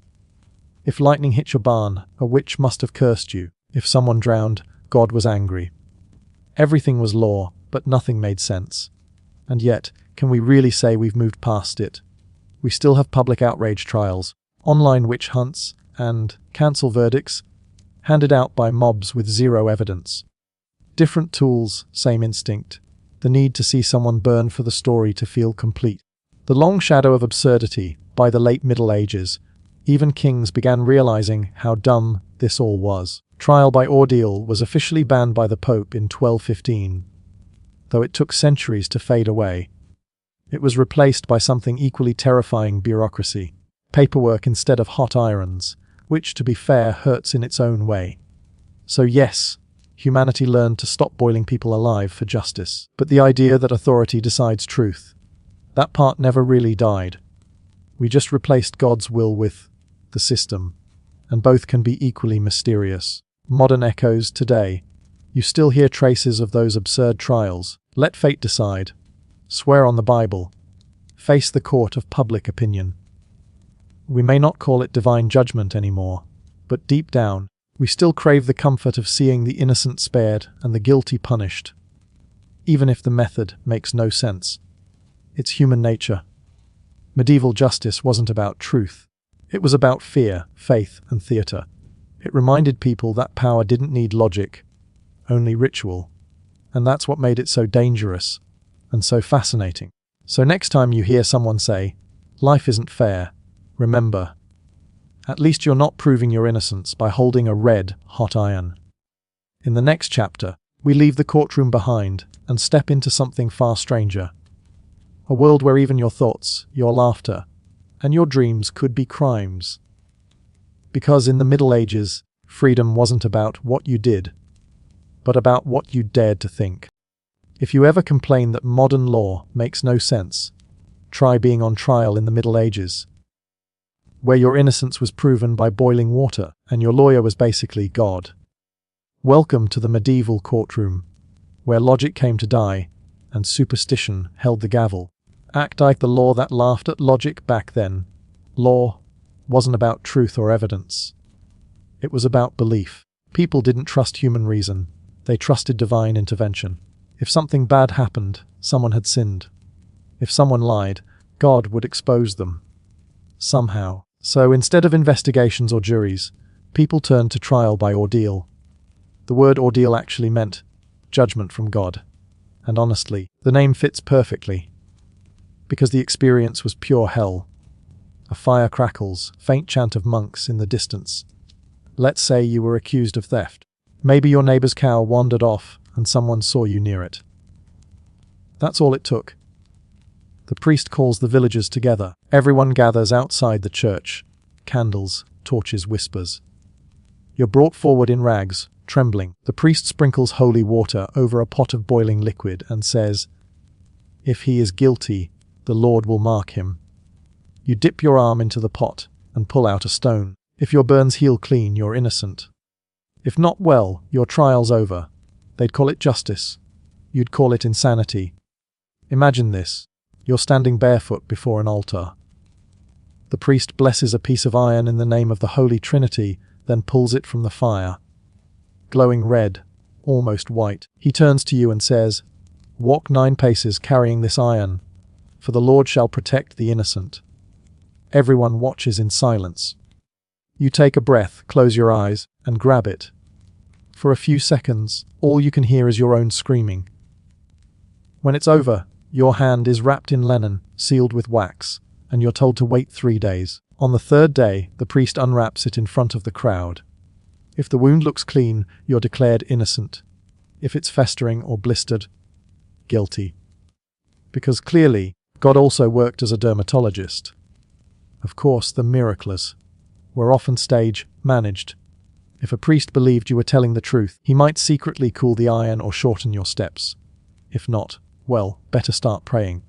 If lightning hit your barn, a witch must have cursed you. If someone drowned, God was angry. Everything was law, but nothing made sense. And yet, can we really say we've moved past it? We still have public outrage trials, online witch hunts, and cancel verdicts handed out by mobs with zero evidence. Different tools, same instinct. The need to see someone burn for the story to feel complete. The long shadow of absurdity. By the late Middle Ages, even kings began realizing how dumb this all was. Trial by ordeal was officially banned by the Pope in 1215. Though it took centuries to fade away, it was replaced by something equally terrifying: bureaucracy. Paperwork instead of hot irons, which, to be fair, hurts in its own way. So yes, humanity learned to stop boiling people alive for justice. But the idea that authority decides truth, that part never really died. We just replaced God's will with the system, and both can be equally mysterious. Modern echoes today. You still hear traces of those absurd trials. Let fate decide. Swear on the Bible. Face the court of public opinion. We may not call it divine judgment anymore, but deep down, we still crave the comfort of seeing the innocent spared and the guilty punished, even if the method makes no sense. It's human nature. Medieval justice wasn't about truth. It was about fear, faith, and theatre. It reminded people that power didn't need logic, only ritual. And that's what made it so dangerous and so fascinating. So next time you hear someone say, "Life isn't fair," remember, at least you're not proving your innocence by holding a red, hot iron. In the next chapter, we leave the courtroom behind and step into something far stranger. A world where even your thoughts, your laughter, and your dreams could be crimes. Because in the Middle Ages, freedom wasn't about what you did, but about what you dared to think. If you ever complain that modern law makes no sense, try being on trial in the Middle Ages, where your innocence was proven by boiling water and your lawyer was basically God. Welcome to the medieval courtroom, where logic came to die and superstition held the gavel. Act like the law that laughed at logic back then. Law wasn't about truth or evidence. It was about belief. People didn't trust human reason. They trusted divine intervention. If something bad happened, someone had sinned. If someone lied, God would expose them. Somehow. So instead of investigations or juries, people turned to trial by ordeal. The word ordeal actually meant judgment from God. And honestly, the name fits perfectly. Because the experience was pure hell. A fire crackles, faint chant of monks in the distance. Let's say you were accused of theft. Maybe your neighbor's cow wandered off and someone saw you near it. That's all it took. The priest calls the villagers together. Everyone gathers outside the church. Candles, torches, whispers. You're brought forward in rags, trembling. The priest sprinkles holy water over a pot of boiling liquid and says, "If he is guilty, the Lord will mark him." You dip your arm into the pot and pull out a stone. If your burns heal clean, you're innocent. If not, well, your trial's over. They'd call it justice. You'd call it insanity. Imagine this. You're standing barefoot before an altar. The priest blesses a piece of iron in the name of the Holy Trinity, then pulls it from the fire. Glowing red, almost white, he turns to you and says, "Walk 9 paces carrying this iron, for the Lord shall protect the innocent." Everyone watches in silence. You take a breath, close your eyes, and grab it. For a few seconds, all you can hear is your own screaming. When it's over, your hand is wrapped in linen, sealed with wax, and you're told to wait 3 days. On the third day, the priest unwraps it in front of the crowd. If the wound looks clean, you're declared innocent. If it's festering or blistered, guilty. Because clearly, God also worked as a dermatologist. Of course, the miracles were often stage-managed. If a priest believed you were telling the truth, he might secretly cool the iron or shorten your steps. If not, well, better start praying.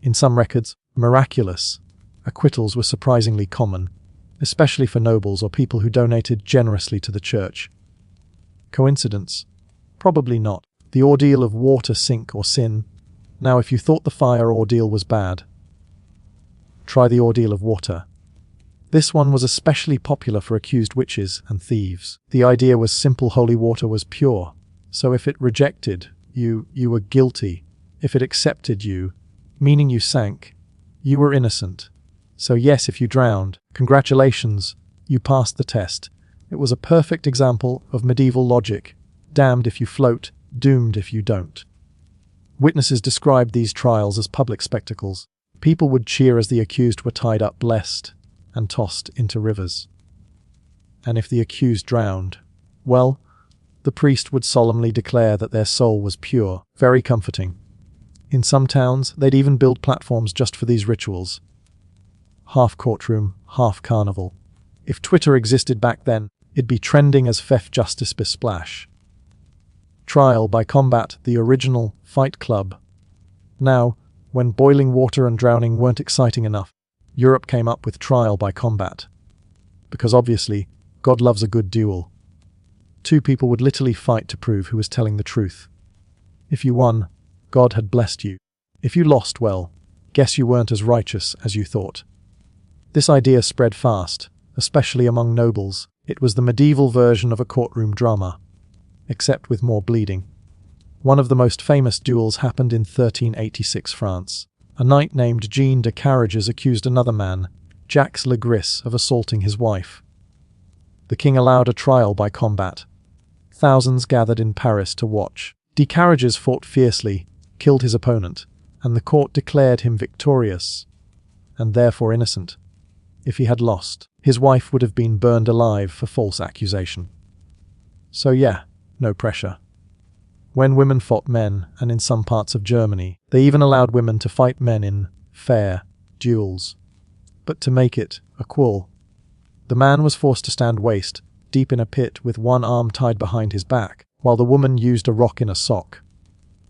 In some records, miraculous acquittals were surprisingly common, especially for nobles or people who donated generously to the church. Coincidence? Probably not. The ordeal of water, sink, or sin. Now, if you thought the fire ordeal was bad, try the ordeal of water. This one was especially popular for accused witches and thieves. The idea was simple: holy water was pure. So if it rejected you, you were guilty. If it accepted you, meaning you sank, you were innocent. So yes, if you drowned, congratulations, you passed the test. It was a perfect example of medieval logic. Damned if you float, doomed if you don't. Witnesses described these trials as public spectacles. People would cheer as the accused were tied up, blessed, and tossed into rivers. And if the accused drowned, well, the priest would solemnly declare that their soul was pure. Very comforting. In some towns, they'd even build platforms just for these rituals. Half courtroom, half carnival. If Twitter existed back then, it'd be trending as Fef Justice Bisplash. Trial by combat, the original Fight Club. Now, when boiling water and drowning weren't exciting enough, Europe came up with trial by combat. Because obviously, God loves a good duel. 2 people would literally fight to prove who was telling the truth. If you won, God had blessed you. If you lost, well, guess you weren't as righteous as you thought. This idea spread fast, especially among nobles. It was the medieval version of a courtroom drama, except with more bleeding. One of the most famous duels happened in 1386 France. A knight named Jean de Carriages accused another man, Jacques Legris, of assaulting his wife. The king allowed a trial by combat. Thousands gathered in Paris to watch. De Carriages fought fiercely, killed his opponent, and the court declared him victorious, and therefore innocent. If he had lost, his wife would have been burned alive for false accusation. So yeah, no pressure. When women fought men, and in some parts of Germany, they even allowed women to fight men in fair duels. But to make it a quarrel, the man was forced to stand waist deep in a pit with one arm tied behind his back, while the woman used a rock in a sock.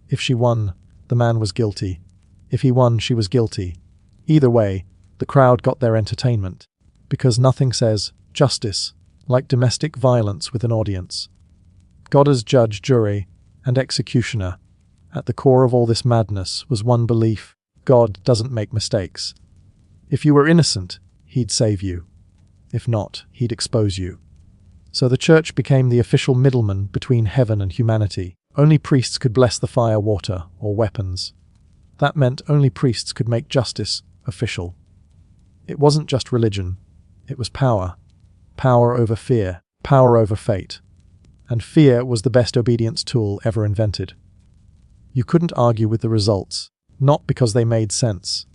If she won, the man was guilty. If he won, she was guilty. Either way, the crowd got their entertainment, because nothing says justice like domestic violence with an audience. God as judge, jury, and executioner. At the core of all this madness was one belief: God doesn't make mistakes. If you were innocent, he'd save you. If not, he'd expose you. So the church became the official middleman between heaven and humanity. Only priests could bless the fire, water, or weapons. That meant only priests could make justice official. It wasn't just religion, it was power. Power over fear, power over fate. And fear was the best obedience tool ever invented. You couldn't argue with the results, not because they made sense,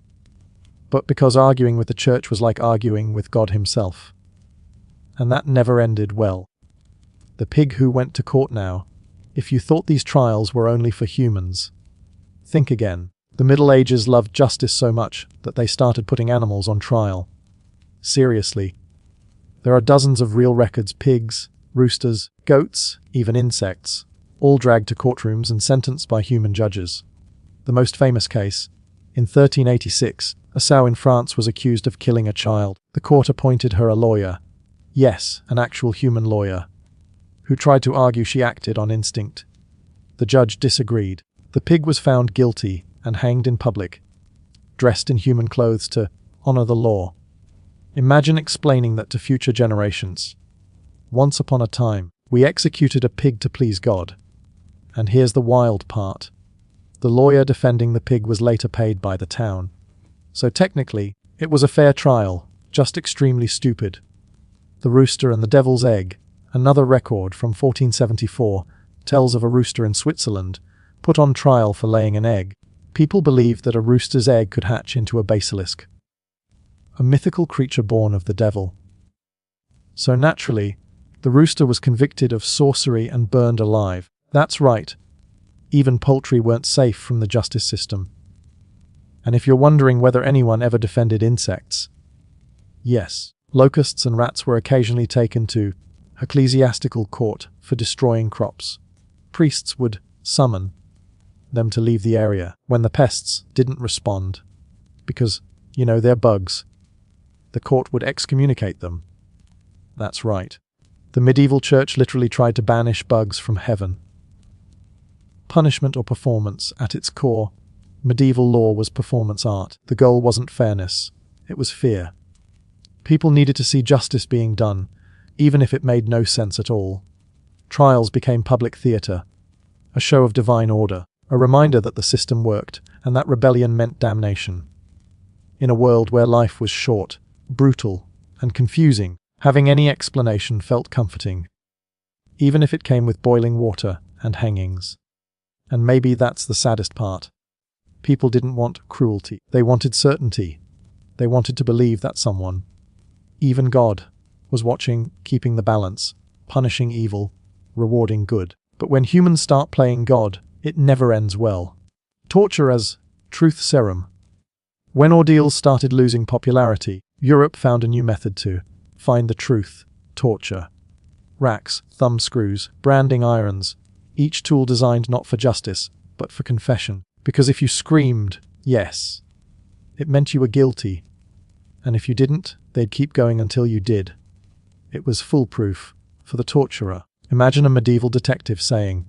but because arguing with the church was like arguing with God himself. And that never ended well. The pig who went to court now. If you thought these trials were only for humans, think again. The Middle Ages loved justice so much that they started putting animals on trial. Seriously. There are dozens of real records: pigs, roosters, goats, even insects, all dragged to courtrooms and sentenced by human judges. The most famous case, in 1386, a sow in France was accused of killing a child. The court appointed her a lawyer. Yes, an actual human lawyer, who tried to argue she acted on instinct. The judge disagreed. The pig was found guilty and hanged in public, dressed in human clothes to honor the law. Imagine explaining that to future generations. Once upon a time, we executed a pig to please God. And here's the wild part. The lawyer defending the pig was later paid by the town. So technically, It was a fair trial, just extremely stupid. The Rooster and the Devil's Egg, another record from 1474, tells of a rooster in Switzerland, put on trial for laying an egg. People believed that a rooster's egg could hatch into a basilisk, a mythical creature born of the devil. So naturally, the rooster was convicted of sorcery and burned alive. That's right. Even poultry weren't safe from the justice system. And if you're wondering whether anyone ever defended insects, yes, locusts and rats were occasionally taken to ecclesiastical court for destroying crops. Priests would summon them to leave the area when the pests didn't respond. Because, they're bugs. The court would excommunicate them. That's right. The medieval church literally tried to banish bugs from heaven. Punishment or performance at its core, medieval law was performance art. The goal wasn't fairness, it was fear. People needed to see justice being done, even if it made no sense at all. Trials became public theatre, a show of divine order, a reminder that the system worked and that rebellion meant damnation. In a world where life was short, brutal, and confusing, having any explanation felt comforting, even if it came with boiling water and hangings. And maybe that's the saddest part. People didn't want cruelty. They wanted certainty. They wanted to believe that someone, even God, was watching, keeping the balance, punishing evil, rewarding good. But when humans start playing God, it never ends well. Torture as truth serum. When ordeals started losing popularity, Europe found a new method to find the truth: torture. Racks, thumb screws, branding irons, each tool designed not for justice, but for confession. Because if you screamed, yes, it meant you were guilty. And if you didn't, they'd keep going until you did. It was foolproof for the torturer. Imagine a medieval detective saying,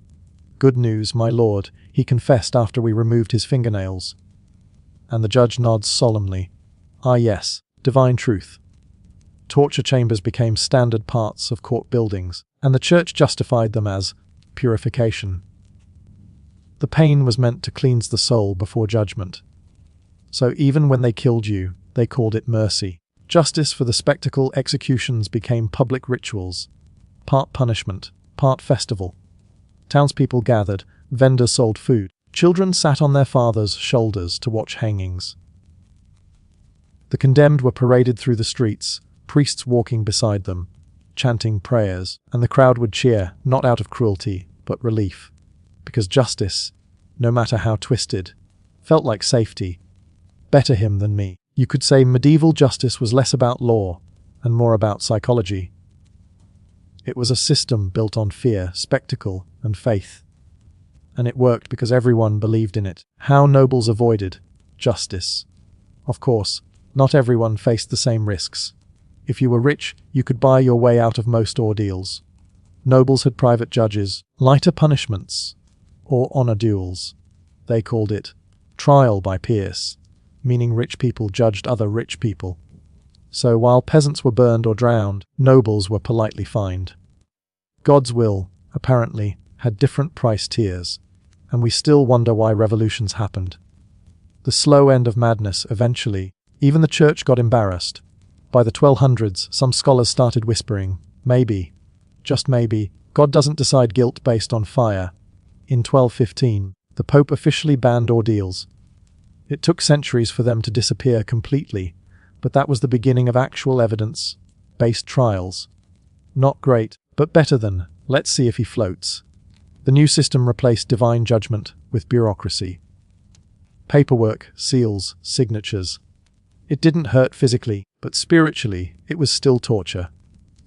"Good news, my lord, he confessed after we removed his fingernails." And the judge nods solemnly. Ah yes, divine truth. Torture chambers became standard parts of court buildings, and the church justified them as purification. The pain was meant to cleanse the soul before judgment. So even when they killed you, they called it mercy. Justice for the spectacle, executions became public rituals, part punishment, part festival. Townspeople gathered, vendors sold food, children sat on their fathers' shoulders to watch hangings. The condemned were paraded through the streets, priests walking beside them, chanting prayers, and the crowd would cheer, not out of cruelty, but relief. Because justice, no matter how twisted, felt like safety. Better him than me. You could say medieval justice was less about law and more about psychology. It was a system built on fear, spectacle, and faith. And it worked because everyone believed in it. How nobles avoided justice. Of course, not everyone faced the same risks. If you were rich, you could buy your way out of most ordeals. Nobles had private judges, lighter punishments, or honor duels. They called it trial by peers, meaning rich people judged other rich people. So while peasants were burned or drowned, nobles were politely fined. God's will, apparently, had different price tiers, and we still wonder why revolutions happened. The slow end of madness eventually. Even the church got embarrassed. By the 1200s, some scholars started whispering, maybe, just maybe, God doesn't decide guilt based on fire. In 1215, the Pope officially banned ordeals. It took centuries for them to disappear completely, but that was the beginning of actual evidence-based trials. Not great, but better than, let's see if he floats. The new system replaced divine judgment with bureaucracy. Paperwork, seals, signatures. It didn't hurt physically, but spiritually, it was still torture.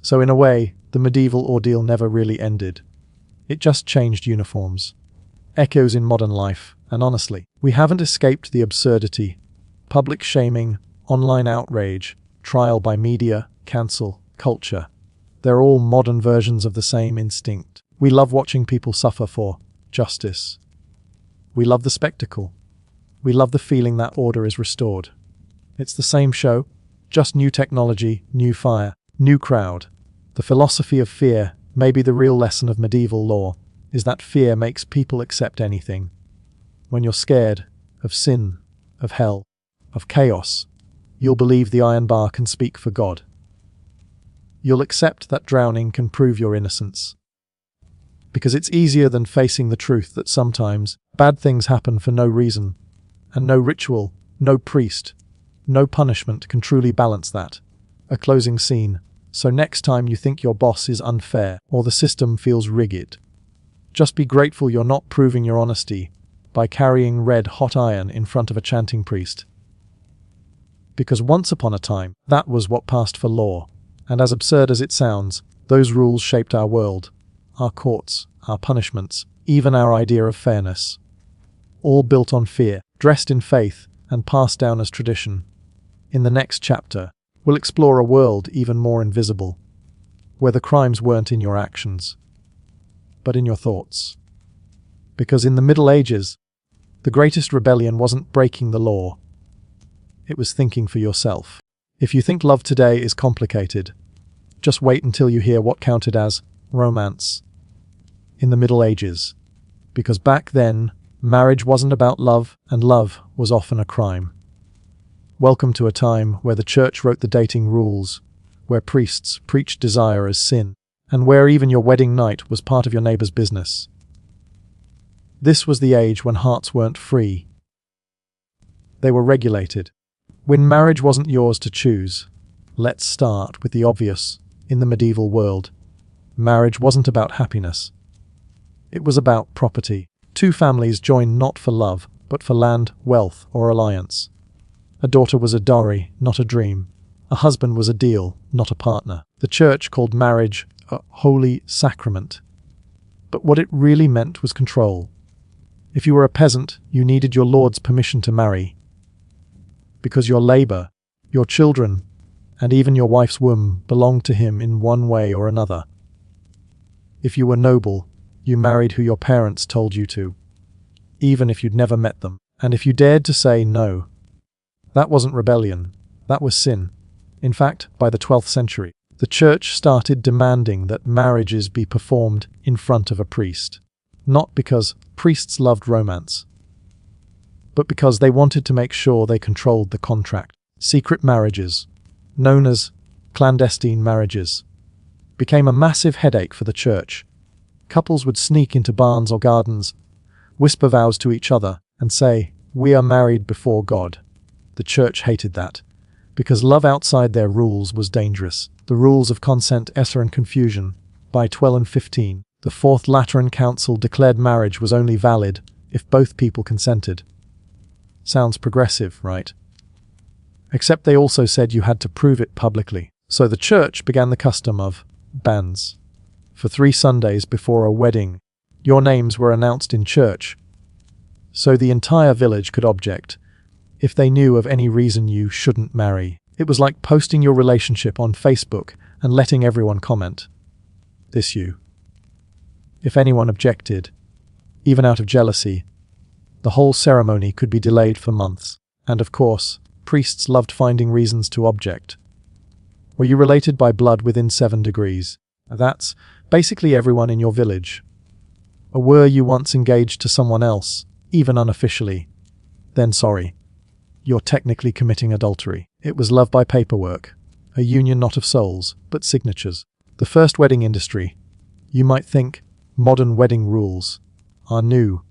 So in a way, the medieval ordeal never really ended. It just changed uniforms. Echoes in modern life, and honestly, we haven't escaped the absurdity. Public shaming, online outrage, trial by media, cancel, culture. They're all modern versions of the same instinct. We love watching people suffer for justice. We love the spectacle. We love the feeling that order is restored. It's the same show, just new technology, new fire, new crowd. The philosophy of fear, maybe the real lesson of medieval law, is that fear makes people accept anything. When you're scared of sin, of hell, of chaos, you'll believe the iron bar can speak for God. You'll accept that drowning can prove your innocence. Because it's easier than facing the truth that sometimes bad things happen for no reason, and no ritual, no priest, no punishment can truly balance that. A closing scene. So next time you think your boss is unfair or the system feels rigged, just be grateful you're not proving your honesty by carrying red hot iron in front of a chanting priest. Because once upon a time, that was what passed for law, and as absurd as it sounds, those rules shaped our world, our courts, our punishments, even our idea of fairness. All built on fear, dressed in faith, and passed down as tradition. In the next chapter, we'll explore a world even more invisible, where the crimes weren't in your actions, but in your thoughts. Because in the Middle Ages, the greatest rebellion wasn't breaking the law, it was thinking for yourself. If you think love today is complicated, just wait until you hear what counted as romance in the Middle Ages. Because back then, marriage wasn't about love, and love was often a crime. Welcome to a time where the church wrote the dating rules, where priests preached desire as sin, and where even your wedding night was part of your neighbor's business. This was the age when hearts weren't free. They were regulated. When marriage wasn't yours to choose. Let's start with the obvious. In the medieval world, marriage wasn't about happiness. It was about property. Two families joined not for love, but for land, wealth, or alliance. A daughter was a dowry, not a dream. A husband was a deal, not a partner. The church called marriage a holy sacrament. But what it really meant was control. If you were a peasant, you needed your lord's permission to marry. Because your labor, your children, and even your wife's womb belonged to him in one way or another. If you were noble, you married who your parents told you to, even if you'd never met them. And if you dared to say no, that wasn't rebellion, that was sin. In fact, by the 12th century, the church started demanding that marriages be performed in front of a priest. Not because priests loved romance, but because they wanted to make sure they controlled the contract. Secret marriages, known as clandestine marriages, became a massive headache for the church. Couples would sneak into barns or gardens, whisper vows to each other, and say, "We are married before God." The church hated that, because love outside their rules was dangerous. The rules of consent, and confusion. By 1215, the Fourth Lateran Council declared marriage was only valid if both people consented. Sounds progressive, right? Except they also said you had to prove it publicly. So the church began the custom of banns. For 3 Sundays before a wedding, your names were announced in church, so the entire village could object if they knew of any reason you shouldn't marry. It was like posting your relationship on Facebook and letting everyone comment. This you. If anyone objected, even out of jealousy, the whole ceremony could be delayed for months. And of course, priests loved finding reasons to object. Were you related by blood within 7 degrees? That's basically everyone in your village. Or were you once engaged to someone else, even unofficially? Then sorry, you're technically committing adultery. It was love by paperwork, a union not of souls, but signatures. The first wedding industry. You might think modern wedding rules are new,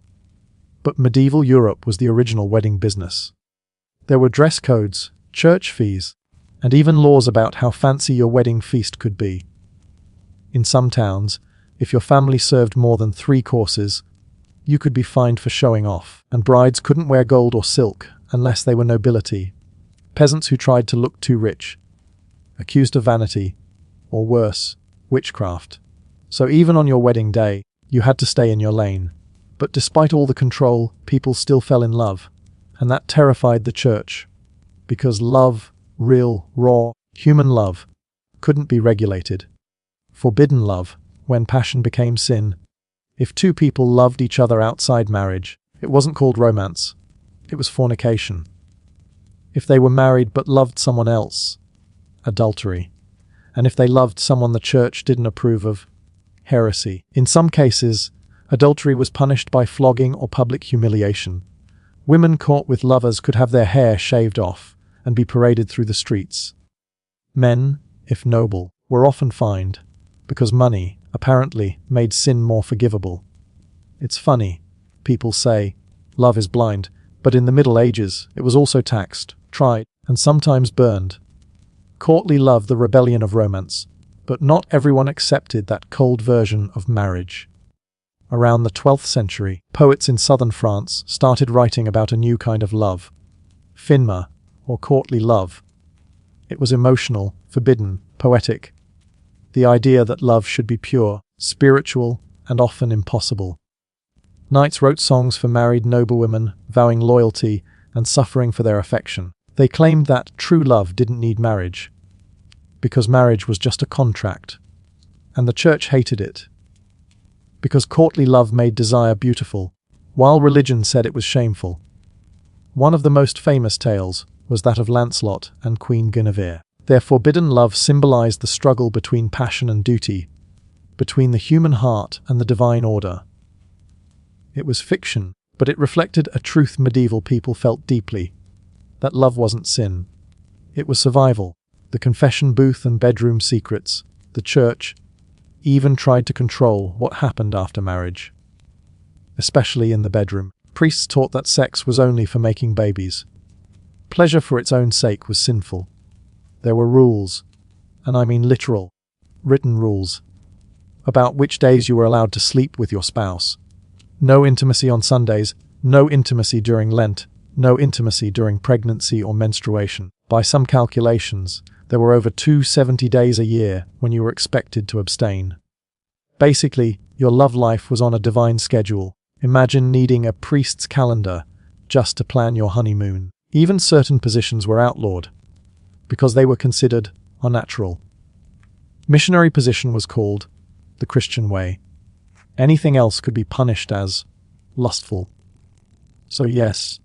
but medieval Europe was the original wedding business. There were dress codes, church fees, and even laws about how fancy your wedding feast could be. In some towns, if your family served more than 3 courses, you could be fined for showing off, and brides couldn't wear gold or silk unless they were nobility. Peasants who tried to look too rich, accused of vanity, or worse, witchcraft. So even on your wedding day, you had to stay in your lane. But despite all the control, people still fell in love, and that terrified the church. Because love, real, raw, human love, couldn't be regulated. Forbidden love, when passion became sin. If 2 people loved each other outside marriage, it wasn't called romance. It was fornication. If they were married but loved someone else, adultery. And if they loved someone the church didn't approve of, heresy. In some cases, adultery was punished by flogging or public humiliation. Women caught with lovers could have their hair shaved off, and be paraded through the streets. Men, if noble, were often fined, because money, apparently, made sin more forgivable. It's funny, people say, love is blind, but in the Middle Ages it was also taxed, tried, and sometimes burned. Courtly love, the rebellion of romance, but not everyone accepted that cold version of marriage. Around the 12th century, poets in southern France started writing about a new kind of love, finma, or courtly love. It was emotional, forbidden, poetic. The idea that love should be pure, spiritual, and often impossible. Knights wrote songs for married noblewomen, vowing loyalty and suffering for their affection. They claimed that true love didn't need marriage, because marriage was just a contract, and the church hated it. Because courtly love made desire beautiful, while religion said it was shameful. One of the most famous tales was that of Lancelot and Queen Guinevere. Their forbidden love symbolized the struggle between passion and duty, between the human heart and the divine order. It was fiction, but it reflected a truth medieval people felt deeply, that love wasn't sin. It was survival. The confession booth and bedroom secrets, the church, even tried to control what happened after marriage. Especially in the bedroom, priests taught that sex was only for making babies. Pleasure for its own sake was sinful. There were rules, and I mean literal, written rules, about which days you were allowed to sleep with your spouse. No intimacy on Sundays, no intimacy during Lent, no intimacy during pregnancy or menstruation. By some calculations, there were over 270 days a year when you were expected to abstain. Basically, your love life was on a divine schedule. Imagine needing a priest's calendar just to plan your honeymoon. Even certain positions were outlawed, because they were considered unnatural. Missionary position was called the Christian way. Anything else could be punished as lustful. So yes,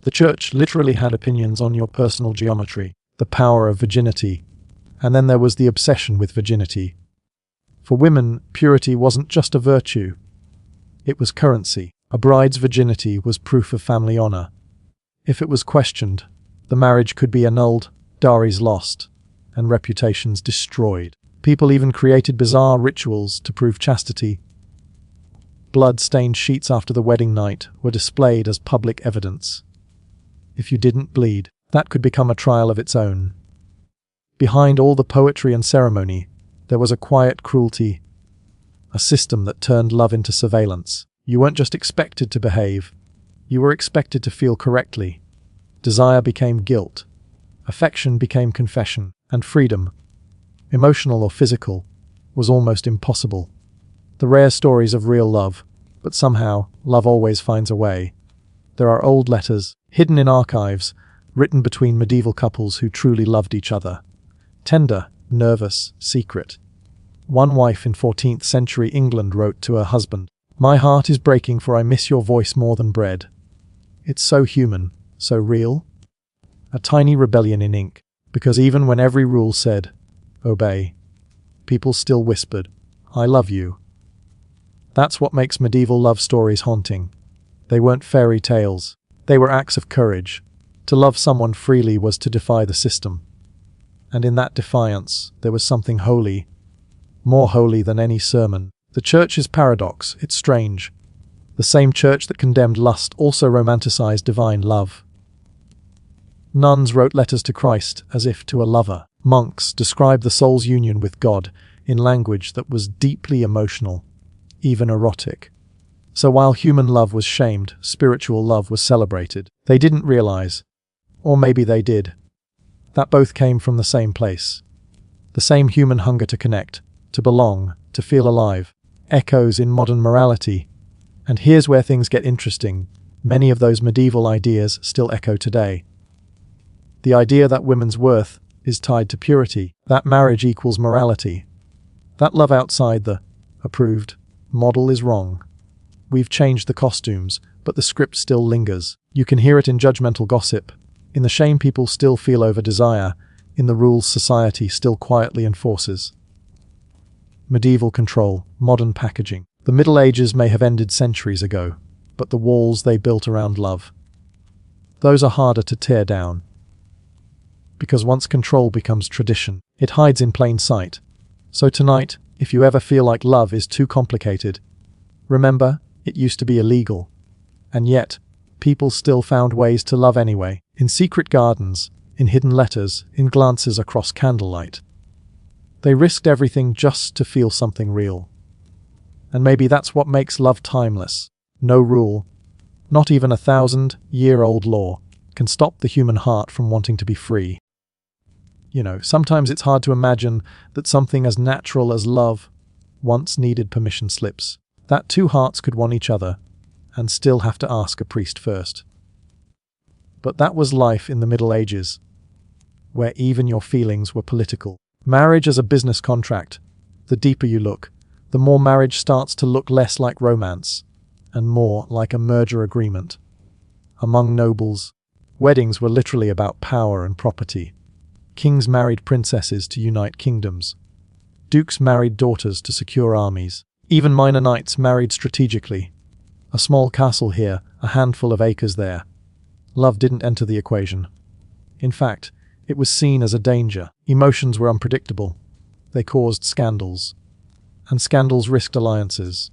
the church literally had opinions on your personal geometry, the power of virginity, and then there was the obsession with virginity. For women, purity wasn't just a virtue. It was currency. A bride's virginity was proof of family honor. If it was questioned, the marriage could be annulled, dowries lost, and reputations destroyed. People even created bizarre rituals to prove chastity. Blood-stained sheets after the wedding night were displayed as public evidence. If you didn't bleed, that could become a trial of its own. Behind all the poetry and ceremony, there was a quiet cruelty, a system that turned love into surveillance. You weren't just expected to behave, you were expected to feel correctly. Desire became guilt, affection became confession, and freedom, emotional or physical, was almost impossible. The rare stories of real love, but somehow, love always finds a way. There are old letters, hidden in archives, written between medieval couples who truly loved each other. Tender, nervous, secret. One wife in 14th century England wrote to her husband, "My heart is breaking for I miss your voice more than bread." It's so human, so real. A tiny rebellion in ink, because even when every rule said, obey, people still whispered, I love you. That's what makes medieval love stories haunting. They weren't fairy tales. They were acts of courage. To love someone freely was to defy the system. And in that defiance, there was something holy, more holy than any sermon. The church's paradox, it's strange. The same church that condemned lust also romanticized divine love. Nuns wrote letters to Christ as if to a lover. Monks described the soul's union with God in language that was deeply emotional, even erotic. So while human love was shamed, spiritual love was celebrated. They didn't realize, or maybe they did, that both came from the same place. The same human hunger to connect, to belong, to feel alive, echoes in modern morality. And here's where things get interesting. Many of those medieval ideas still echo today. The idea that women's worth is tied to purity, that marriage equals morality, that love outside the approved model is wrong. We've changed the costumes, but the script still lingers. You can hear it in judgmental gossip, in the shame people still feel over desire, in the rules society still quietly enforces. Medieval control, modern packaging. The Middle Ages may have ended centuries ago, but the walls they built around love, those are harder to tear down. because once control becomes tradition, it hides in plain sight. So tonight, if you ever feel like love is too complicated, remember, it used to be illegal. And yet, people still found ways to love anyway, in secret gardens, in hidden letters, in glances across candlelight. They risked everything just to feel something real. And maybe that's what makes love timeless. No rule, not even 1,000-year-old law, can stop the human heart from wanting to be free. Sometimes it's hard to imagine that something as natural as love once needed permission slips, that two hearts could want each other and still have to ask a priest first. But that was life in the Middle Ages, where even your feelings were political. Marriage as a business contract. The deeper you look, the more marriage starts to look less like romance and more like a merger agreement. Among nobles, weddings were literally about power and property. Kings married princesses to unite kingdoms. Dukes married daughters to secure armies. Even minor knights married strategically. A small castle here, a handful of acres there. Love didn't enter the equation. In fact, it was seen as a danger. Emotions were unpredictable. They caused scandals. And scandals risked alliances.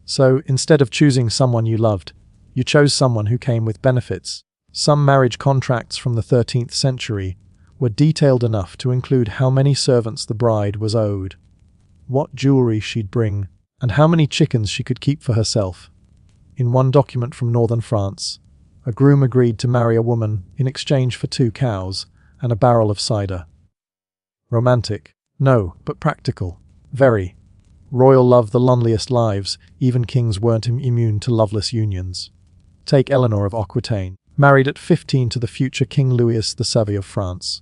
So, instead of choosing someone you loved, you chose someone who came with benefits. Some marriage contracts from the 13th century were detailed enough to include how many servants the bride was owed, what jewelry she'd bring, and how many chickens she could keep for herself. In one document from northern France, a groom agreed to marry a woman in exchange for 2 cows and a barrel of cider. Romantic? No, but practical. Very. Royal love the loneliest lives, even kings weren't immune to loveless unions. Take Eleanor of Aquitaine, married at 15 to the future King Louis VII of France.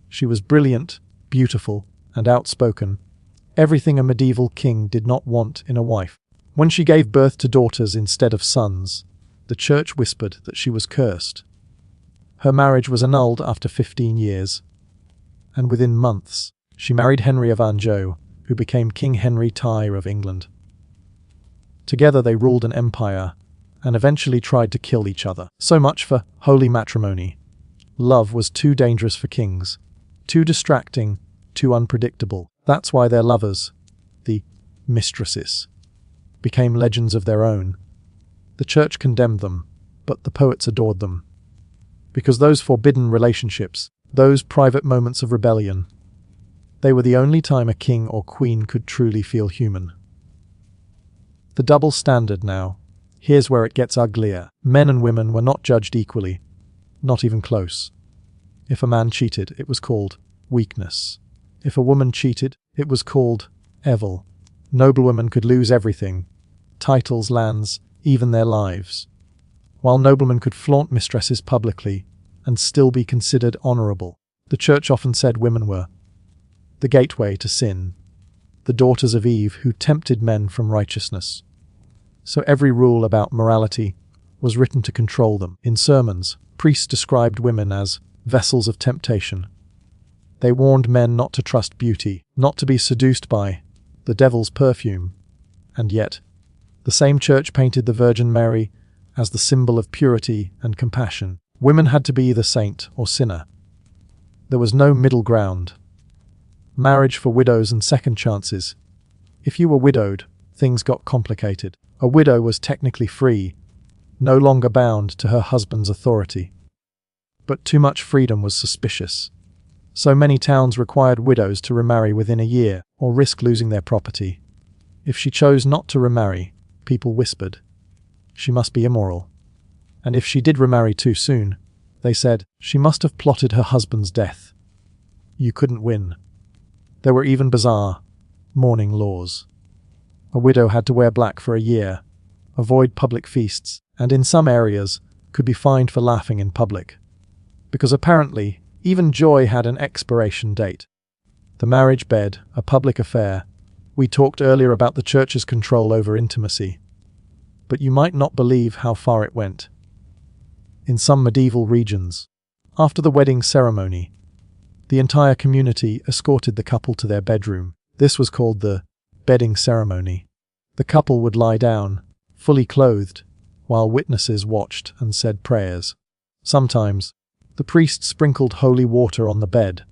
She was brilliant, beautiful, and outspoken, everything a medieval king did not want in a wife. When she gave birth to daughters instead of sons, the church whispered that she was cursed. Her marriage was annulled after 15 years, and within months, she married Henry of Anjou, who became King Henry Tyre of England. Together they ruled an empire, and eventually tried to kill each other. So much for holy matrimony. Love was too dangerous for kings, too distracting, too unpredictable. That's why their lovers, the mistresses, became legends of their own. The church condemned them, but the poets adored them. Because those forbidden relationships, those private moments of rebellion, they were the only time a king or queen could truly feel human. The double standard now. Here's where it gets uglier. Men and women were not judged equally, not even close. If a man cheated, it was called weakness. If a woman cheated, it was called evil. Noblewomen could lose everything, titles, lands, even their lives, while noblemen could flaunt mistresses publicly and still be considered honorable. The church often said women were the gateway to sin, the daughters of Eve who tempted men from righteousness. So every rule about morality was written to control them. In sermons, priests described women as vessels of temptation. They warned men not to trust beauty, not to be seduced by the devil's perfume. And yet, the same church painted the Virgin Mary as the symbol of purity and compassion. Women had to be either saint or sinner. There was no middle ground. Marriage for widows and second chances. If you were widowed, things got complicated. A widow was technically free, no longer bound to her husband's authority. But too much freedom was suspicious. So many towns required widows to remarry within a year or risk losing their property. If she chose not to remarry, people whispered, she must be immoral. And if she did remarry too soon, they said, she must have plotted her husband's death. You couldn't win. There were even bizarre mourning laws. A widow had to wear black for a year, avoid public feasts, and in some areas could be fined for laughing in public. Because apparently, even joy had an expiration date. The marriage bed, a public affair. We talked earlier about the church's control over intimacy. But you might not believe how far it went. In some medieval regions, after the wedding ceremony, the entire community escorted the couple to their bedroom. This was called the bedding ceremony. The couple would lie down, fully clothed, while witnesses watched and said prayers. Sometimes, The priest sprinkled holy water on the bed,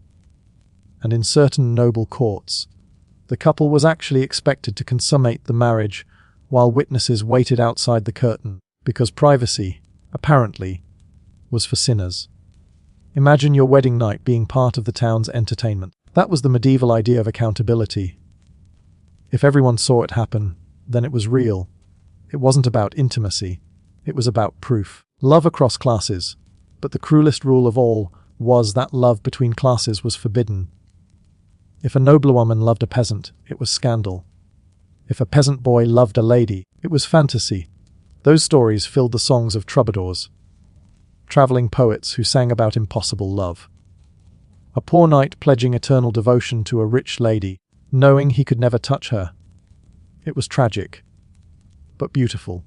and in certain noble courts, the couple was actually expected to consummate the marriage while witnesses waited outside the curtain, because privacy, apparently, was for sinners. Imagine your wedding night being part of the town's entertainment. That was the medieval idea of accountability. If everyone saw it happen, then it was real. It wasn't about intimacy, it was about proof. Love across classes, but the cruelest rule of all was that love between classes was forbidden. If a noblewoman loved a peasant, it was scandal. If a peasant boy loved a lady, it was fantasy. Those stories filled the songs of troubadours, traveling poets who sang about impossible love. A poor knight pledging eternal devotion to a rich lady, knowing he could never touch her. It was tragic, but beautiful.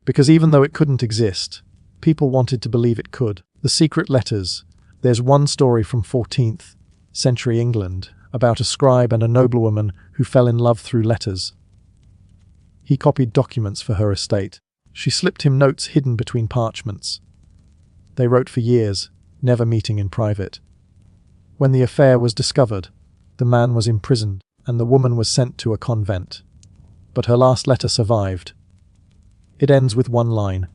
Because even though it couldn't exist, people wanted to believe it could. The secret letters. There's one story from 14th century England about a scribe and a noblewoman who fell in love through letters. He copied documents for her estate. She slipped him notes hidden between parchments. They wrote for years, never meeting in private. When the affair was discovered, the man was imprisoned and the woman was sent to a convent. But her last letter survived. It ends with one line: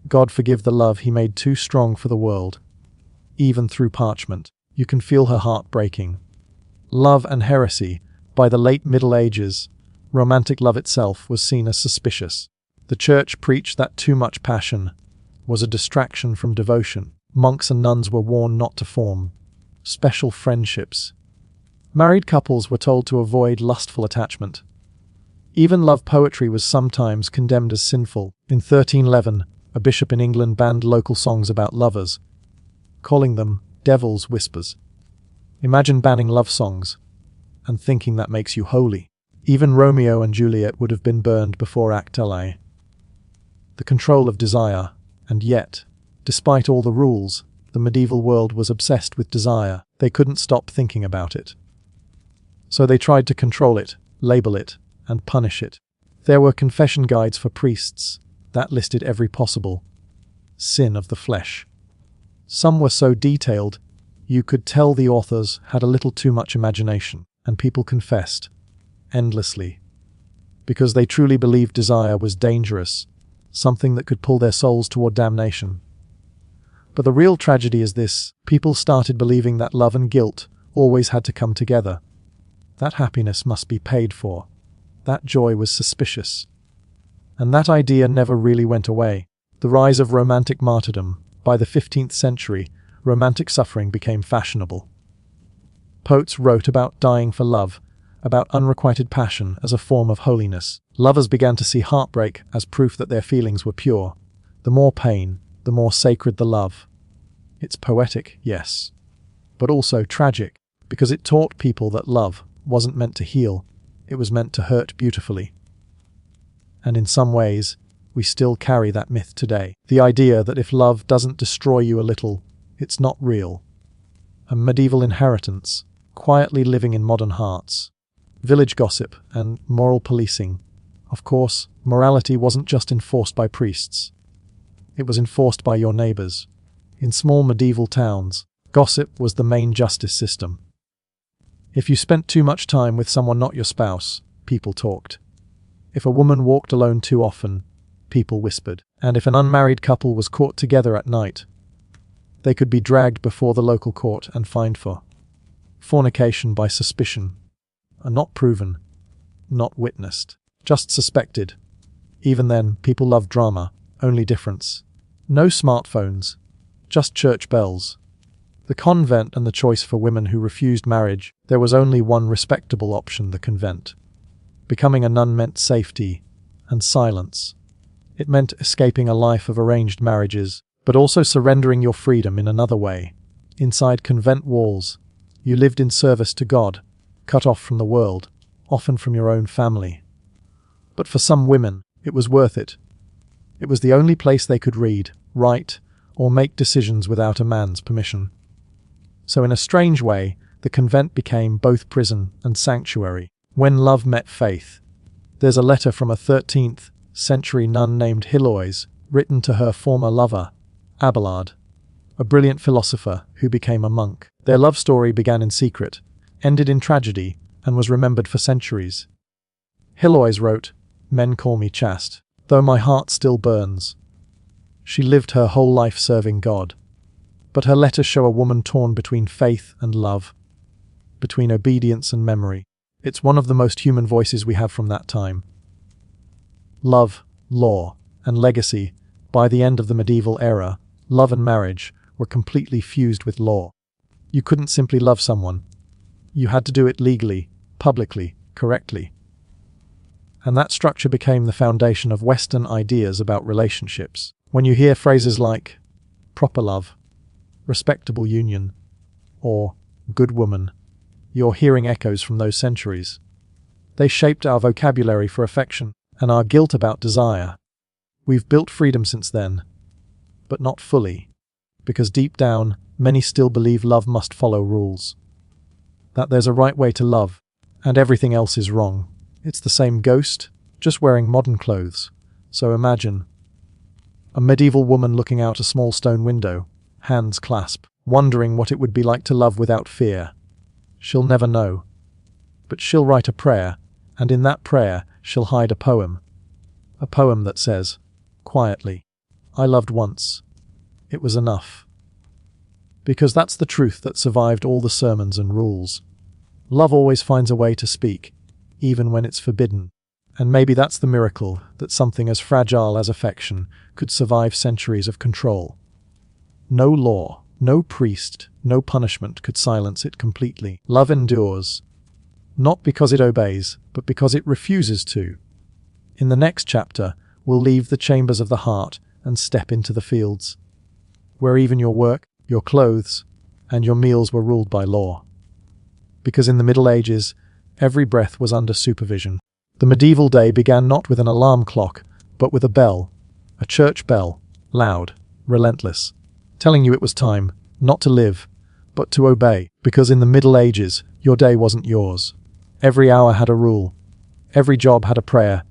God forgive the love he made too strong for the world. Even through parchment, you can feel her heart breaking. Love and heresy. By the late Middle Ages, romantic love itself was seen as suspicious. The church preached that too much passion was a distraction from devotion. Monks and nuns were warned not to form special friendships. Married couples were told to avoid lustful attachment. Even love poetry was sometimes condemned as sinful. In 1311, a bishop in England banned local songs about lovers, calling them devil's whispers. Imagine banning love songs and thinking that makes you holy. Even Romeo and Juliet would have been burned before Act LA. The control of desire, and yet, despite all the rules, the medieval world was obsessed with desire. They couldn't stop thinking about it. So they tried to control it, label it, and punish it. There were confession guides for priests that listed every possible sin of the flesh. Some were so detailed, you could tell the authors had a little too much imagination, and people confessed endlessly because they truly believed desire was dangerous, something that could pull their souls toward damnation. But the real tragedy is this: people started believing that love and guilt always had to come together. That happiness must be paid for. That joy was suspicious. And that idea never really went away. The rise of romantic martyrdom. By the 15th century, romantic suffering became fashionable. Poets wrote about dying for love, about unrequited passion as a form of holiness. Lovers began to see heartbreak as proof that their feelings were pure. The more pain, the more sacred the love. It's poetic, yes, but also tragic, because it taught people that love wasn't meant to heal, it was meant to hurt beautifully. And in some ways, we still carry that myth today. The idea that if love doesn't destroy you a little, it's not real. A medieval inheritance, quietly living in modern hearts. Village gossip and moral policing. Of course, morality wasn't just enforced by priests. It was enforced by your neighbors. In small medieval towns, gossip was the main justice system. If you spent too much time with someone not your spouse, people talked. If a woman walked alone too often, people whispered. And if an unmarried couple was caught together at night, they could be dragged before the local court and fined for fornication by suspicion. Not proven, not witnessed, just suspected. Even then, people loved drama. Only difference: no smartphones, just church bells. The convent and the choice for women who refused marriage. There was only one respectable option: the convent. Becoming a nun meant safety and silence. It meant escaping a life of arranged marriages, but also surrendering your freedom in another way. Inside convent walls, you lived in service to God, cut off from the world, often from your own family. But for some women, it was worth it. It was the only place they could read, write, or make decisions without a man's permission. So in a strange way, the convent became both prison and sanctuary. When love met faith. There's a letter from a 13th century nun named Heloise, written to her former lover, Abelard. a brilliant philosopher who became a monk. Their love story began in secret, ended in tragedy, and was remembered for centuries. Heloise wrote, "Men call me chaste, though my heart still burns." She lived her whole life serving God. But her letters show a woman torn between faith and love, between obedience and memory. It's one of the most human voices we have from that time. Love, law, and legacy. By the end of the medieval era, love and marriage were completely fused with law. You couldn't simply love someone. You had to do it legally, publicly, correctly. And that structure became the foundation of Western ideas about relationships. When you hear phrases like proper love, respectable union, or good woman, you're hearing echoes from those centuries. They shaped our vocabulary for affection and our guilt about desire. We've built freedom since then, but not fully, because deep down, many still believe love must follow rules. That there's a right way to love, and everything else is wrong. It's the same ghost, just wearing modern clothes. So imagine a medieval woman looking out a small stone window, hands clasped, wondering what it would be like to love without fear. She'll never know. But she'll write a prayer, and in that prayer she'll hide a poem. A poem that says, quietly, "I loved once. It was enough." Because that's the truth that survived all the sermons and rules. Love always finds a way to speak, even when it's forbidden. And maybe that's the miracle, that something as fragile as affection could survive centuries of control. No law, no priest, no punishment could silence it completely. Love endures, not because it obeys, but because it refuses to. In the next chapter, we'll leave the chambers of the heart and step into the fields, where even your work, your clothes, and your meals were ruled by law. Because in the Middle Ages, every breath was under supervision. The medieval day began not with an alarm clock, but with a bell, a church bell, loud, relentless, telling you it was time, not to live, but to obey. Because in the Middle Ages, your day wasn't yours. Every hour had a rule, every job had a prayer,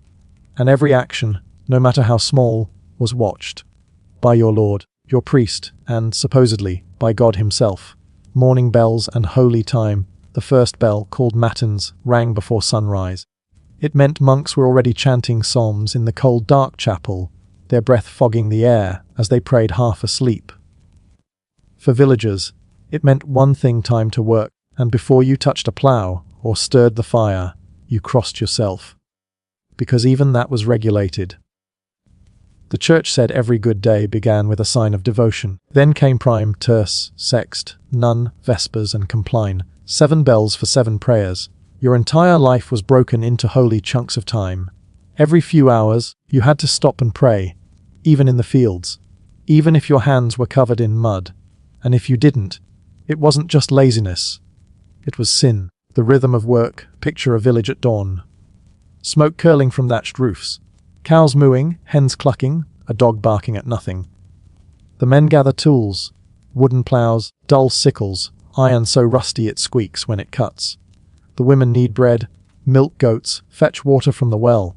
and every action, no matter how small, was watched by your Lord, your priest, and, supposedly, by God himself. Morning bells and holy time, the first bell, called matins, rang before sunrise. It meant monks were already chanting psalms in the cold, dark chapel, their breath fogging the air as they prayed half asleep. For villagers, it meant one thing: time to work, and before you touched a plough or stirred the fire, you crossed yourself. Because even that was regulated. The church said every good day began with a sign of devotion. Then came prime, terce, sext, none, vespers, and compline. 7 bells for 7 prayers. Your entire life was broken into holy chunks of time. Every few hours, you had to stop and pray, even in the fields, even if your hands were covered in mud. And if you didn't, it wasn't just laziness. It was sin. The rhythm of work. Picture a village at dawn. Smoke curling from thatched roofs. Cows mooing, hens clucking, a dog barking at nothing. The men gather tools, wooden ploughs, dull sickles, iron so rusty it squeaks when it cuts. The women knead bread, milk goats, fetch water from the well.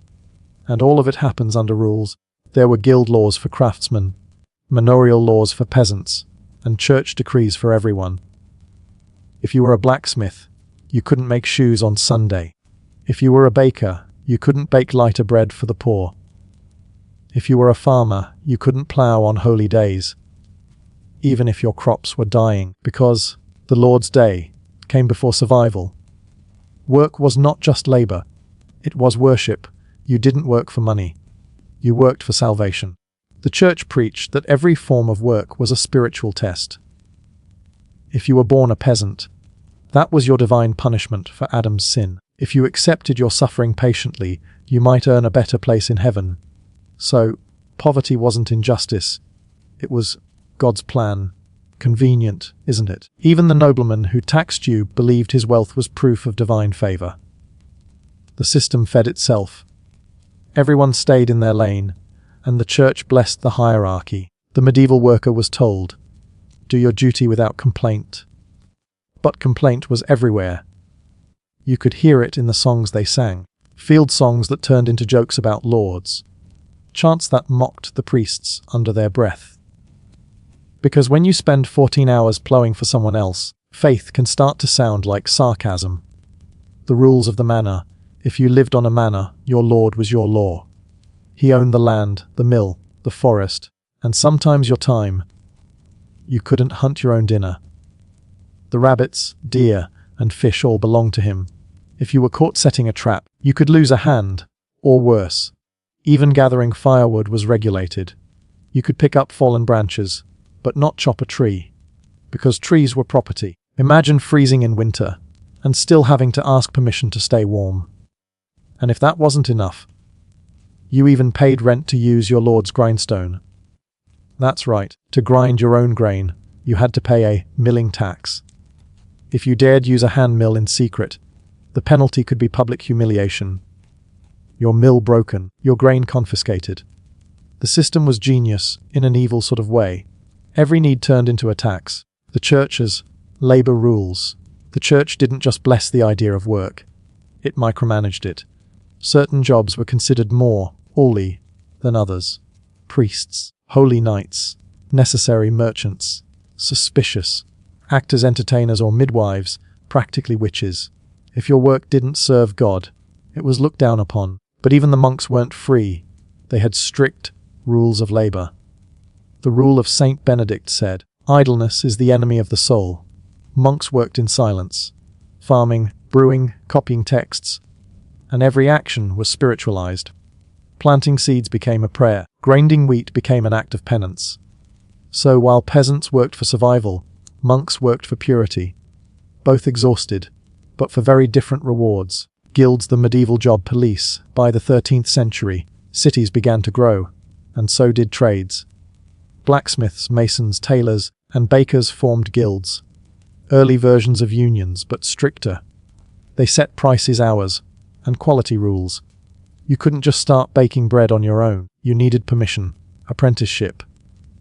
And all of it happens under rules. There were guild laws for craftsmen, manorial laws for peasants, and church decrees for everyone. If you were a blacksmith, you couldn't make shoes on Sunday. If you were a baker, you couldn't bake lighter bread for the poor. If you were a farmer, you couldn't plough on holy days, even if your crops were dying, because the Lord's day came before survival. Work was not just labor, it was worship. You didn't work for money, you worked for salvation. The church preached that every form of work was a spiritual test. If you were born a peasant, that was your divine punishment for Adam's sin. If you accepted your suffering patiently, you might earn a better place in heaven. So, poverty wasn't injustice. It was God's plan. Convenient, isn't it? Even the nobleman who taxed you believed his wealth was proof of divine favor. The system fed itself. Everyone stayed in their lane, and the church blessed the hierarchy. The medieval worker was told, "Do your duty without complaint." But complaint was everywhere. You could hear it in the songs they sang. Field songs that turned into jokes about lords. Chants that mocked the priests under their breath. Because when you spend 14 hours plowing for someone else, faith can start to sound like sarcasm. The rules of the manor. If you lived on a manor, your lord was your law. He owned the land, the mill, the forest, and sometimes your time. You couldn't hunt your own dinner. The rabbits, deer, and fish all belonged to him. If you were caught setting a trap, you could lose a hand, or worse. Even gathering firewood was regulated. You could pick up fallen branches, but not chop a tree, because trees were property. Imagine freezing in winter, and still having to ask permission to stay warm. And if that wasn't enough, you even paid rent to use your lord's grindstone. That's right, to grind your own grain, you had to pay a milling tax. If you dared use a hand mill in secret, the penalty could be public humiliation. Your mill broken, your grain confiscated. The system was genius, in an evil sort of way. Every need turned into a tax. The church's labor rules. The church didn't just bless the idea of work. It micromanaged it. Certain jobs were considered more holy than others. Priests, holy knights, necessary merchants, suspicious, actors, entertainers, or midwives, practically witches. If your work didn't serve God, it was looked down upon. But even the monks weren't free. They had strict rules of labor. The rule of Saint Benedict said, "Idleness is the enemy of the soul." Monks worked in silence, farming, brewing, copying texts, and every action was spiritualized. Planting seeds became a prayer. Grinding wheat became an act of penance. So while peasants worked for survival, monks worked for purity. Both exhausted, but for very different rewards. Guilds, the medieval job police. By the 13th century, cities began to grow, and so did trades. Blacksmiths, masons, tailors, and bakers formed guilds. Early versions of unions, but stricter. They set prices, hours, and quality rules. You couldn't just start baking bread on your own. You needed permission, apprenticeship,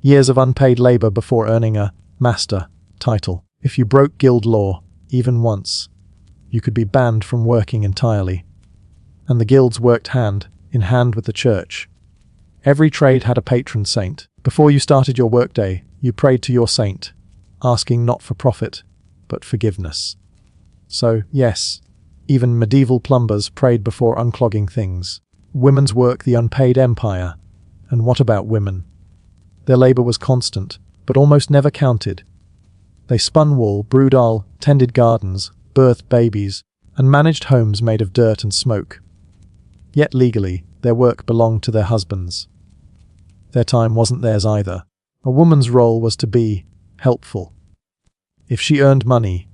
years of unpaid labor before earning a master title. If you broke guild law, even once, you could be banned from working entirely. And the guilds worked hand in hand with the church. Every trade had a patron saint. Before you started your workday, you prayed to your saint, asking not for profit, but forgiveness. So, yes, even medieval plumbers prayed before unclogging things. Women's work, the unpaid empire. And what about women? Their labor was constant, but almost never counted. They spun wool, brewed ale, tended gardens, birthed babies, and managed homes made of dirt and smoke. Yet legally, their work belonged to their husbands. Their time wasn't theirs either. A woman's role was to be helpful. If she earned money,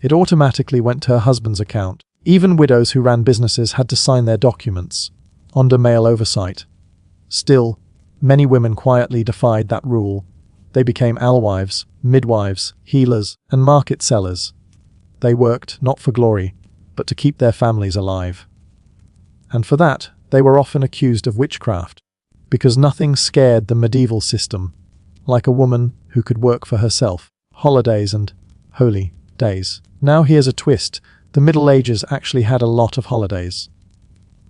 it automatically went to her husband's account. Even widows who ran businesses had to sign their documents, under male oversight. Still, many women quietly defied that rule. They became alewives, midwives, healers, and market sellers. They worked not for glory, but to keep their families alive. And for that, they were often accused of witchcraft, because nothing scared the medieval system like a woman who could work for herself. Holidays and holy days. Now here's a twist. The Middle Ages actually had a lot of holidays.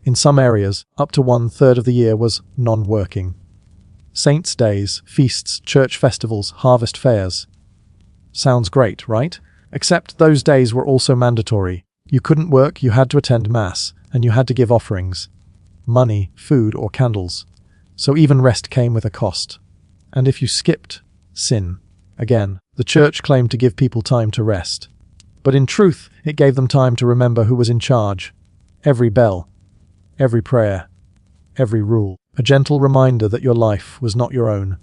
In some areas, up to 1/3 of the year was non-working. Saints' days, feasts, church festivals, harvest fairs. Sounds great, right? Except those days were also mandatory. You couldn't work, you had to attend mass, and you had to give offerings. Money, food, or candles. So even rest came with a cost. And if you skipped, sin. Again, the church claimed to give people time to rest. But in truth, it gave them time to remember who was in charge. Every bell, every prayer, every rule. A gentle reminder that your life was not your own.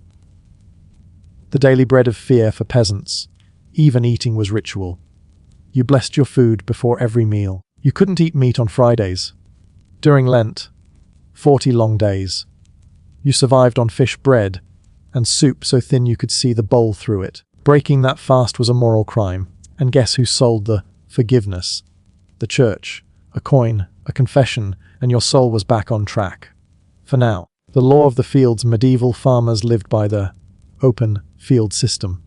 The daily bread of fear for peasants. Even eating was ritual. You blessed your food before every meal. You couldn't eat meat on Fridays. During Lent, 40 long days. You survived on fish, bread, and soup so thin you could see the bowl through it. Breaking that fast was a moral crime. And guess who sold the forgiveness? The church. A coin, a confession, and your soul was back on track. For now, the law of the fields. Medieval farmers lived by the open field system.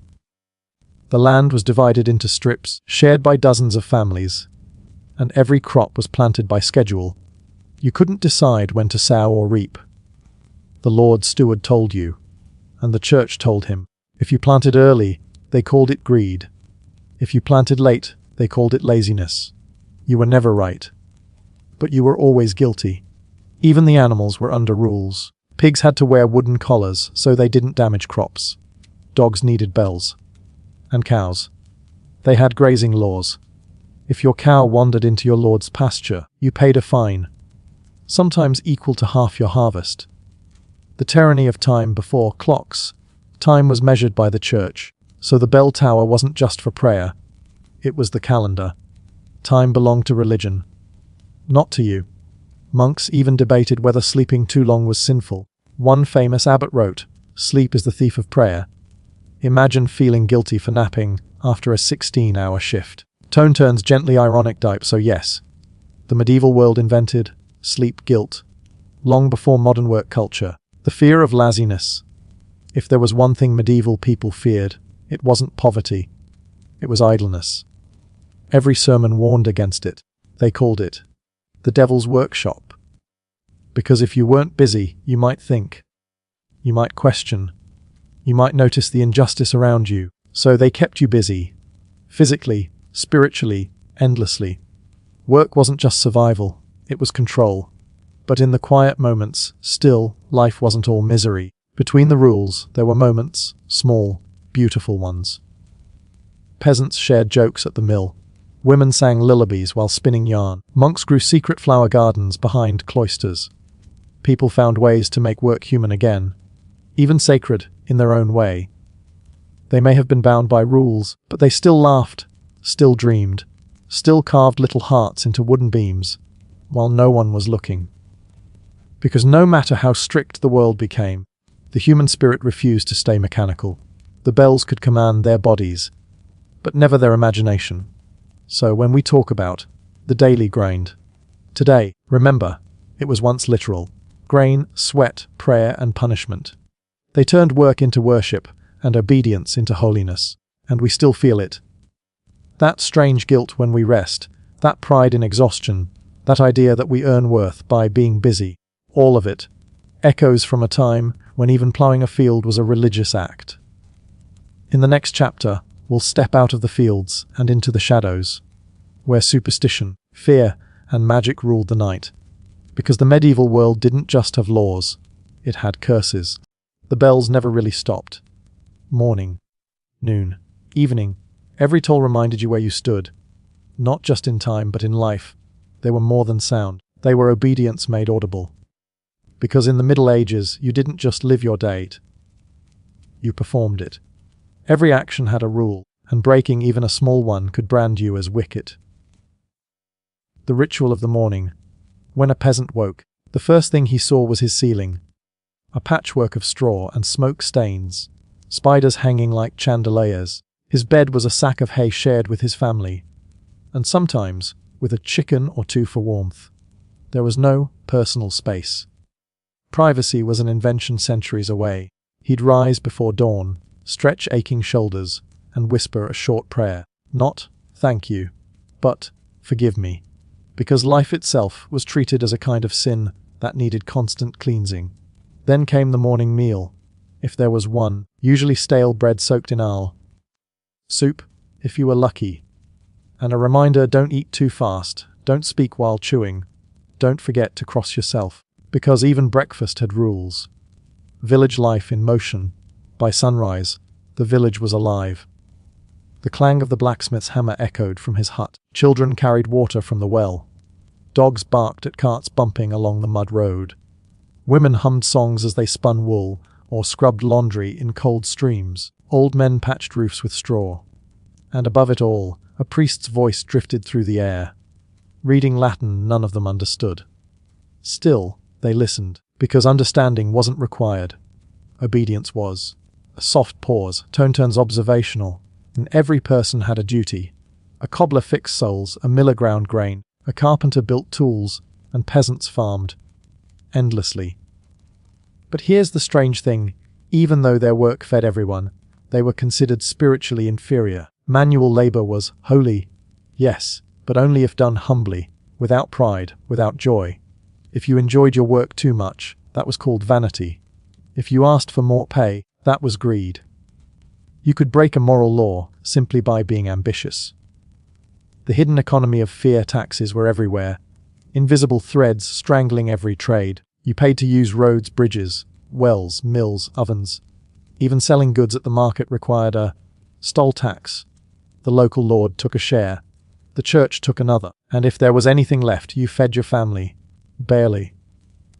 The land was divided into strips, shared by dozens of families, and every crop was planted by schedule. You couldn't decide when to sow or reap. The Lord Steward told you, and the church told him. If you planted early, they called it greed. If you planted late, they called it laziness. You were never right. But you were always guilty. Even the animals were under rules. Pigs had to wear wooden collars so they didn't damage crops. Dogs needed bells. And cows. They had grazing laws. If your cow wandered into your lord's pasture, you paid a fine, sometimes equal to half your harvest. The tyranny of time before clocks. Time was measured by the church, so the bell tower wasn't just for prayer. It was the calendar. Time belonged to religion, not to you. Monks even debated whether sleeping too long was sinful. One famous abbot wrote, "Sleep is the thief of prayer." Imagine feeling guilty for napping after a 16-hour shift. Tone turns gently ironic type, so yes, the medieval world invented sleep guilt. Long before modern work culture, the fear of laziness. If there was one thing medieval people feared, it wasn't poverty. It was idleness. Every sermon warned against it. They called it the devil's workshop. Because if you weren't busy, you might think. You might question. You might notice the injustice around you. So they kept you busy. Physically, spiritually, endlessly. Work wasn't just survival, it was control. But in the quiet moments, still, life wasn't all misery. Between the rules, there were moments, small, beautiful ones. Peasants shared jokes at the mill. Women sang lullabies while spinning yarn. Monks grew secret flower gardens behind cloisters. People found ways to make work human again, even sacred in their own way. They may have been bound by rules, but they still laughed, still dreamed, still carved little hearts into wooden beams, while no one was looking. Because no matter how strict the world became, the human spirit refused to stay mechanical. The bells could command their bodies, but never their imagination. So when we talk about the daily grind, today, remember, it was once literal. Grain, sweat, prayer, and punishment. They turned work into worship and obedience into holiness, and we still feel it. That strange guilt when we rest, that pride in exhaustion, that idea that we earn worth by being busy, all of it echoes from a time when even plowing a field was a religious act. In the next chapter, we'll step out of the fields and into the shadows, where superstition, fear, and magic ruled the night. Because the medieval world didn't just have laws, it had curses. The bells never really stopped. Morning, noon, evening, every toll reminded you where you stood. Not just in time, but in life. They were more than sound. They were obedience made audible. Because in the Middle Ages, you didn't just live your date. You performed it. Every action had a rule, and breaking even a small one could brand you as wicked. The ritual of the morning. When a peasant woke, the first thing he saw was his ceiling. A patchwork of straw and smoke stains, spiders hanging like chandeliers. His bed was a sack of hay shared with his family, and sometimes with a chicken or two for warmth. There was no personal space. Privacy was an invention centuries away. He'd rise before dawn, stretch aching shoulders, and whisper a short prayer. Not, "Thank you," but, "Forgive me." Because life itself was treated as a kind of sin that needed constant cleansing. Then came the morning meal, if there was one, usually stale bread soaked in ale. Soup, if you were lucky. And a reminder, don't eat too fast, don't speak while chewing, don't forget to cross yourself. Because even breakfast had rules. Village life in motion. By sunrise, the village was alive. The clang of the blacksmith's hammer echoed from his hut. Children carried water from the well. Dogs barked at carts bumping along the mud road. Women hummed songs as they spun wool or scrubbed laundry in cold streams. Old men patched roofs with straw. And above it all, a priest's voice drifted through the air. Reading Latin none of them understood. Still, they listened, because understanding wasn't required. Obedience was. A soft pause, tone turns observational, and every person had a duty. A cobbler fixed soles, a miller ground grain, a carpenter built tools, and peasants farmed. Endlessly. But here's the strange thing, even though their work fed everyone, they were considered spiritually inferior. Manual labor was holy, yes, but only if done humbly, without pride, without joy. If you enjoyed your work too much, that was called vanity. If you asked for more pay, that was greed. You could break a moral law simply by being ambitious. The hidden economy of fear taxes were everywhere, invisible threads strangling every trade. You paid to use roads, bridges, wells, mills, ovens. Even selling goods at the market required a stole tax. The local lord took a share. The church took another. And if there was anything left, you fed your family. Barely.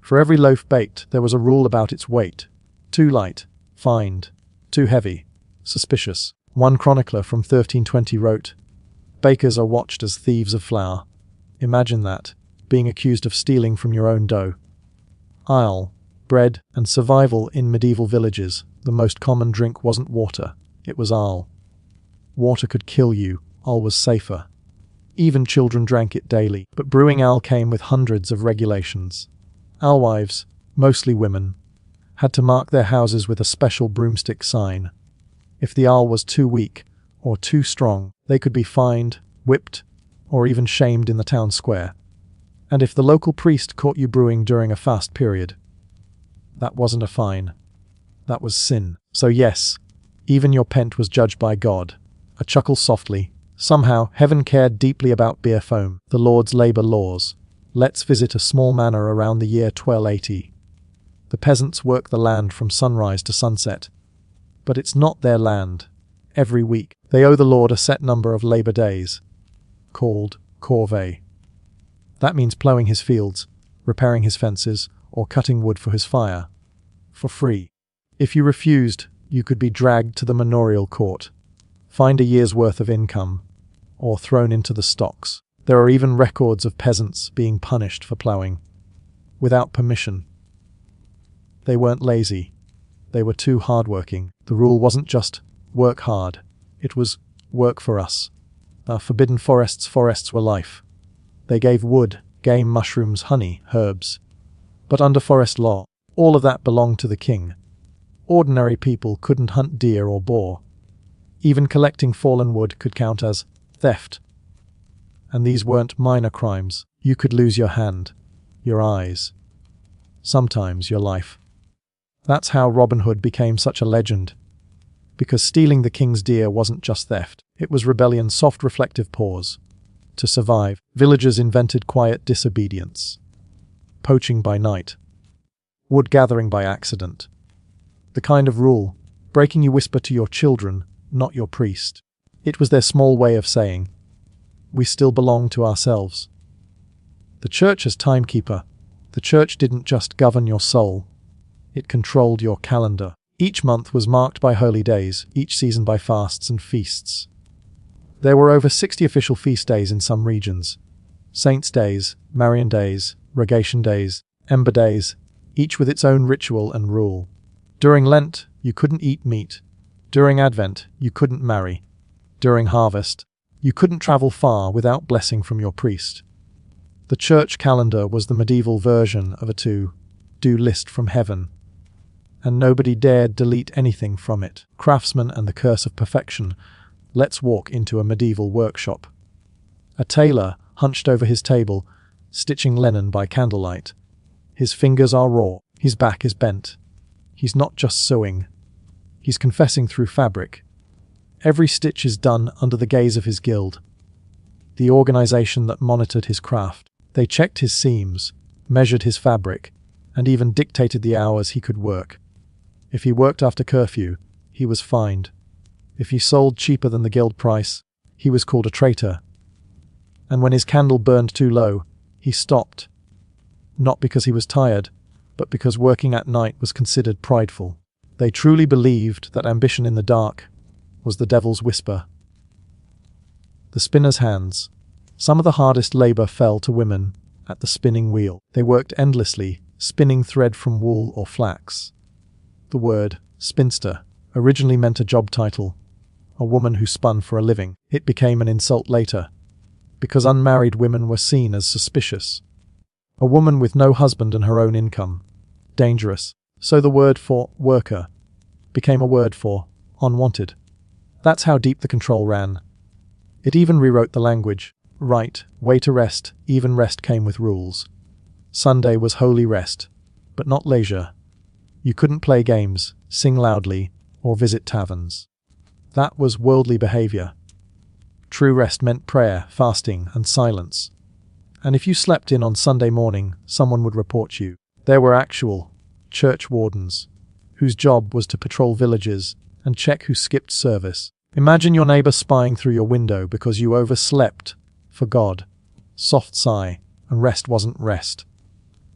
For every loaf baked, there was a rule about its weight. Too light, fined. Too heavy, suspicious. One chronicler from 1320 wrote, "Bakers are watched as thieves of flour." Imagine that, being accused of stealing from your own dough. Ale, bread, and survival in medieval villages. The most common drink wasn't water, it was ale. Water could kill you, ale was safer. Even children drank it daily, but brewing ale came with hundreds of regulations. Alewives, mostly women, had to mark their houses with a special broomstick sign. If the ale was too weak or too strong, they could be fined, whipped, or even shamed in the town square. And if the local priest caught you brewing during a fast period, that wasn't a fine. That was sin. So yes, even your pent was judged by God. A chuckle softly. Somehow, heaven cared deeply about beer foam, the Lord's labour laws. Let's visit a small manor around the year 1280. The peasants work the land from sunrise to sunset. But it's not their land. Every week, they owe the Lord a set number of labour days, called corvée. That means ploughing his fields, repairing his fences, or cutting wood for his fire. For free. If you refused, you could be dragged to the manorial court, fined a year's worth of income, or thrown into the stocks. There are even records of peasants being punished for ploughing, without permission. They weren't lazy. They were too hardworking. The rule wasn't just work hard. It was work for us. Our forbidden forests were life. They gave wood, game, mushrooms, honey, herbs. But under forest law, all of that belonged to the king. Ordinary people couldn't hunt deer or boar. Even collecting fallen wood could count as theft. And these weren't minor crimes. You could lose your hand, your eyes, sometimes your life. That's how Robin Hood became such a legend. Because stealing the king's deer wasn't just theft, it was rebellion's soft reflective pause. To survive, villagers invented quiet disobedience. Poaching by night. Wood gathering by accident. The kind of rule, breaking you whisper to your children, not your priest. It was their small way of saying, we still belong to ourselves. The church as timekeeper. The church didn't just govern your soul. It controlled your calendar. Each month was marked by holy days, each season by fasts and feasts. There were over 60 official feast days in some regions. Saints' days, Marian days, Rogation days, Ember days, each with its own ritual and rule. During Lent, you couldn't eat meat. During Advent, you couldn't marry. During harvest, you couldn't travel far without blessing from your priest. The church calendar was the medieval version of a to-do list from heaven, and nobody dared delete anything from it. Craftsman and the curse of perfection. Let's walk into a medieval workshop. A tailor, hunched over his table, stitching linen by candlelight. His fingers are raw, his back is bent. He's not just sewing. He's confessing through fabric. Every stitch is done under the gaze of his guild, the organization that monitored his craft. They checked his seams, measured his fabric, and even dictated the hours he could work. If he worked after curfew, he was fined. If he sold cheaper than the guild price, he was called a traitor. And when his candle burned too low, he stopped. Not because he was tired, but because working at night was considered prideful. They truly believed that ambition in the dark was the devil's whisper. The spinner's hands. Some of the hardest labor fell to women at the spinning wheel. They worked endlessly, spinning thread from wool or flax. The word spinster originally meant a job title, a woman who spun for a living. It became an insult later, because unmarried women were seen as suspicious. A woman with no husband and her own income. Dangerous. So the word for worker became a word for unwanted. That's how deep the control ran. It even rewrote the language. Right, way to rest, even rest came with rules. Sunday was holy rest, but not leisure. You couldn't play games, sing loudly, or visit taverns. That was worldly behavior. True rest meant prayer, fasting, and silence. And if you slept in on Sunday morning, someone would report you. There were actual church wardens, whose job was to patrol villages and check who skipped service. Imagine your neighbor spying through your window because you overslept. For God. Soft sigh, and rest wasn't rest.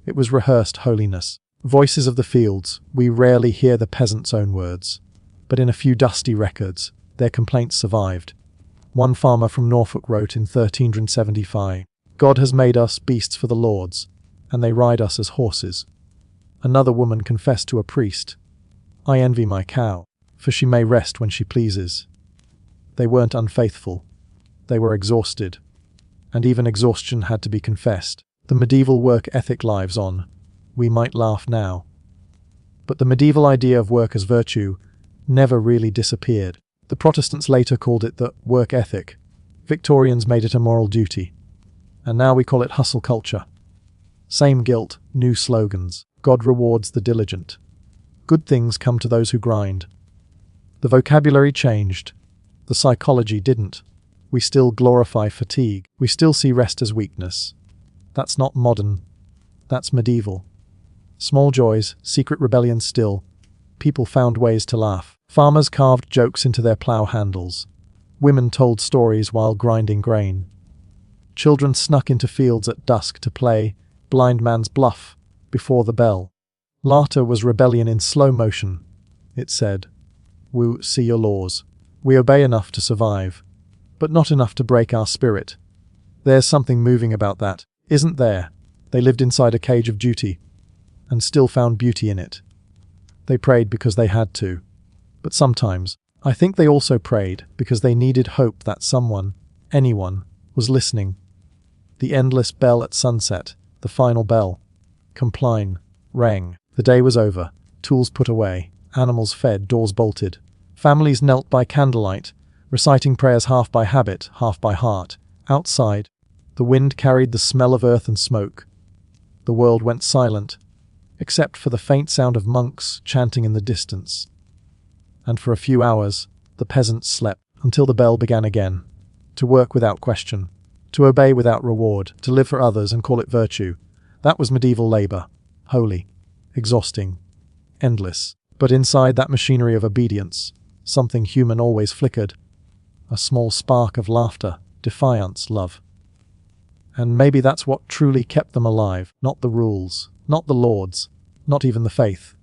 It was rehearsed holiness. Voices of the fields, we rarely hear the peasants' own words. But in a few dusty records, their complaints survived. One farmer from Norfolk wrote in 1375, God has made us beasts for the lords, and they ride us as horses. Another woman confessed to a priest, I envy my cow, for she may rest when she pleases. They weren't unfaithful. They were exhausted. And even exhaustion had to be confessed. The medieval work ethic lives on. We might laugh now. But the medieval idea of work as virtue never really disappeared. The Protestants later called it the work ethic. Victorians made it a moral duty. And now we call it hustle culture. Same guilt, new slogans. God rewards the diligent. Good things come to those who grind. The vocabulary changed. The psychology didn't. We still glorify fatigue. We still see rest as weakness. That's not modern. That's medieval. Small joys, secret rebellions still. People found ways to laugh. Farmers carved jokes into their plough handles. Women told stories while grinding grain. Children snuck into fields at dusk to play blind man's bluff before the bell. Laughter was rebellion in slow motion. It said, "We see your laws. We obey enough to survive, but not enough to break our spirit." There's something moving about that, isn't there? They lived inside a cage of duty, and still found beauty in it. They prayed because they had to. But sometimes, I think they also prayed because they needed hope that someone, anyone, was listening. The endless bell at sunset, the final bell, compline, rang. The day was over, tools put away, animals fed, doors bolted. Families knelt by candlelight, reciting prayers half by habit, half by heart. Outside, the wind carried the smell of earth and smoke. The world went silent, except for the faint sound of monks chanting in the distance. And for a few hours, the peasants slept, until the bell began again. To work without question, to obey without reward, to live for others and call it virtue. That was medieval labor. Holy, exhausting, endless. But inside that machinery of obedience, something human always flickered. A small spark of laughter, defiance, love. And maybe that's what truly kept them alive. Not the rules, not the lords, not even the faith,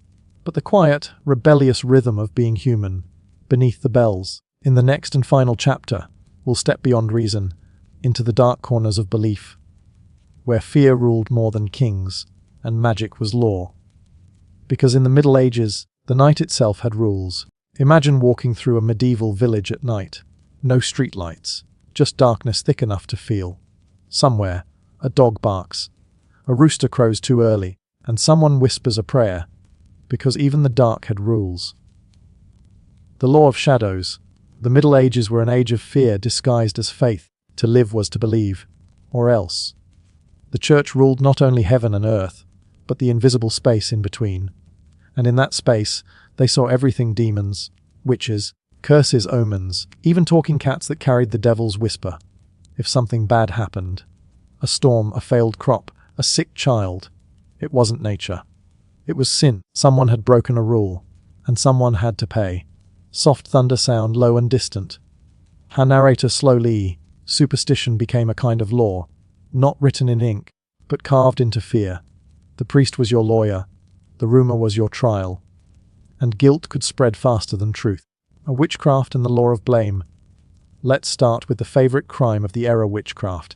but the quiet, rebellious rhythm of being human, beneath the bells. In the next and final chapter, we'll step beyond reason, into the dark corners of belief, where fear ruled more than kings, and magic was law. Because in the Middle Ages, the night itself had rules. Imagine walking through a medieval village at night. No streetlights, just darkness thick enough to feel. Somewhere, a dog barks, a rooster crows too early, and someone whispers a prayer, because even the dark had rules. The law of shadows. The Middle Ages were an age of fear disguised as faith. To live was to believe, or else. The church ruled not only heaven and earth, but the invisible space in between. And in that space, they saw everything: demons, witches, curses, omens, even talking cats that carried the devil's whisper. If something bad happened, a storm, a failed crop, a sick child, it wasn't nature. It was sin. Someone had broken a rule, and someone had to pay. Soft thunder sound, low and distant. Her narrator slowly, superstition became a kind of law, not written in ink, but carved into fear. The priest was your lawyer, the rumor was your trial, and guilt could spread faster than truth. A witchcraft and the law of blame. Let's start with the favorite crime of the era: witchcraft.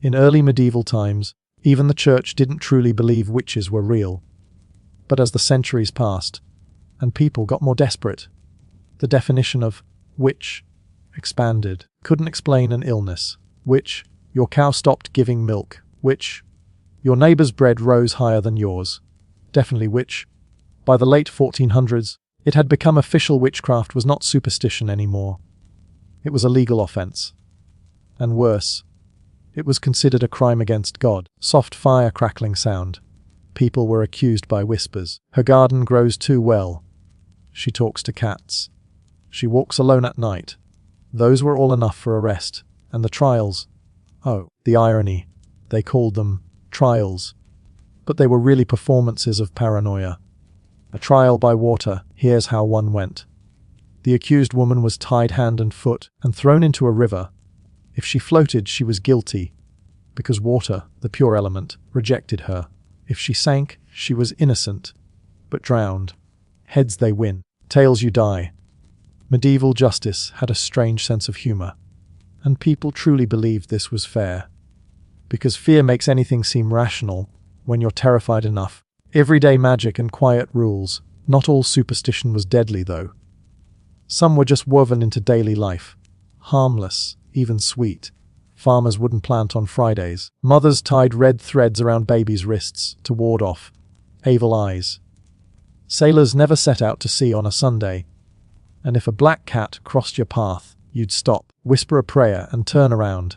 In early medieval times, even the church didn't truly believe witches were real. But as the centuries passed, and people got more desperate, the definition of witch expanded. Couldn't explain an illness. Witch, your cow stopped giving milk. Witch, your neighbor's bread rose higher than yours. Definitely witch. By the late 1400s, it had become official. Witchcraft was not superstition anymore. It was a legal offense. And worse, it was considered a crime against God. Soft fire crackling sound. People were accused by whispers. Her garden grows too well. She talks to cats. She walks alone at night. Those were all enough for arrest. And the trials. Oh, the irony. They called them trials. But they were really performances of paranoia. A trial by water, here's how one went. The accused woman was tied hand and foot and thrown into a river. If she floated, she was guilty, because water, the pure element, rejected her. If she sank, she was innocent, but drowned. Heads they win, tails you die. Medieval justice had a strange sense of humor, and people truly believed this was fair. Because fear makes anything seem rational when you're terrified enough. Everyday magic and quiet rules. Not all superstition was deadly, though. Some were just woven into daily life. Harmless, even sweet. Farmers wouldn't plant on Fridays. Mothers tied red threads around babies' wrists to ward off evil eyes. Sailors never set out to sea on a Sunday. And if a black cat crossed your path, you'd stop, whisper a prayer, and turn around.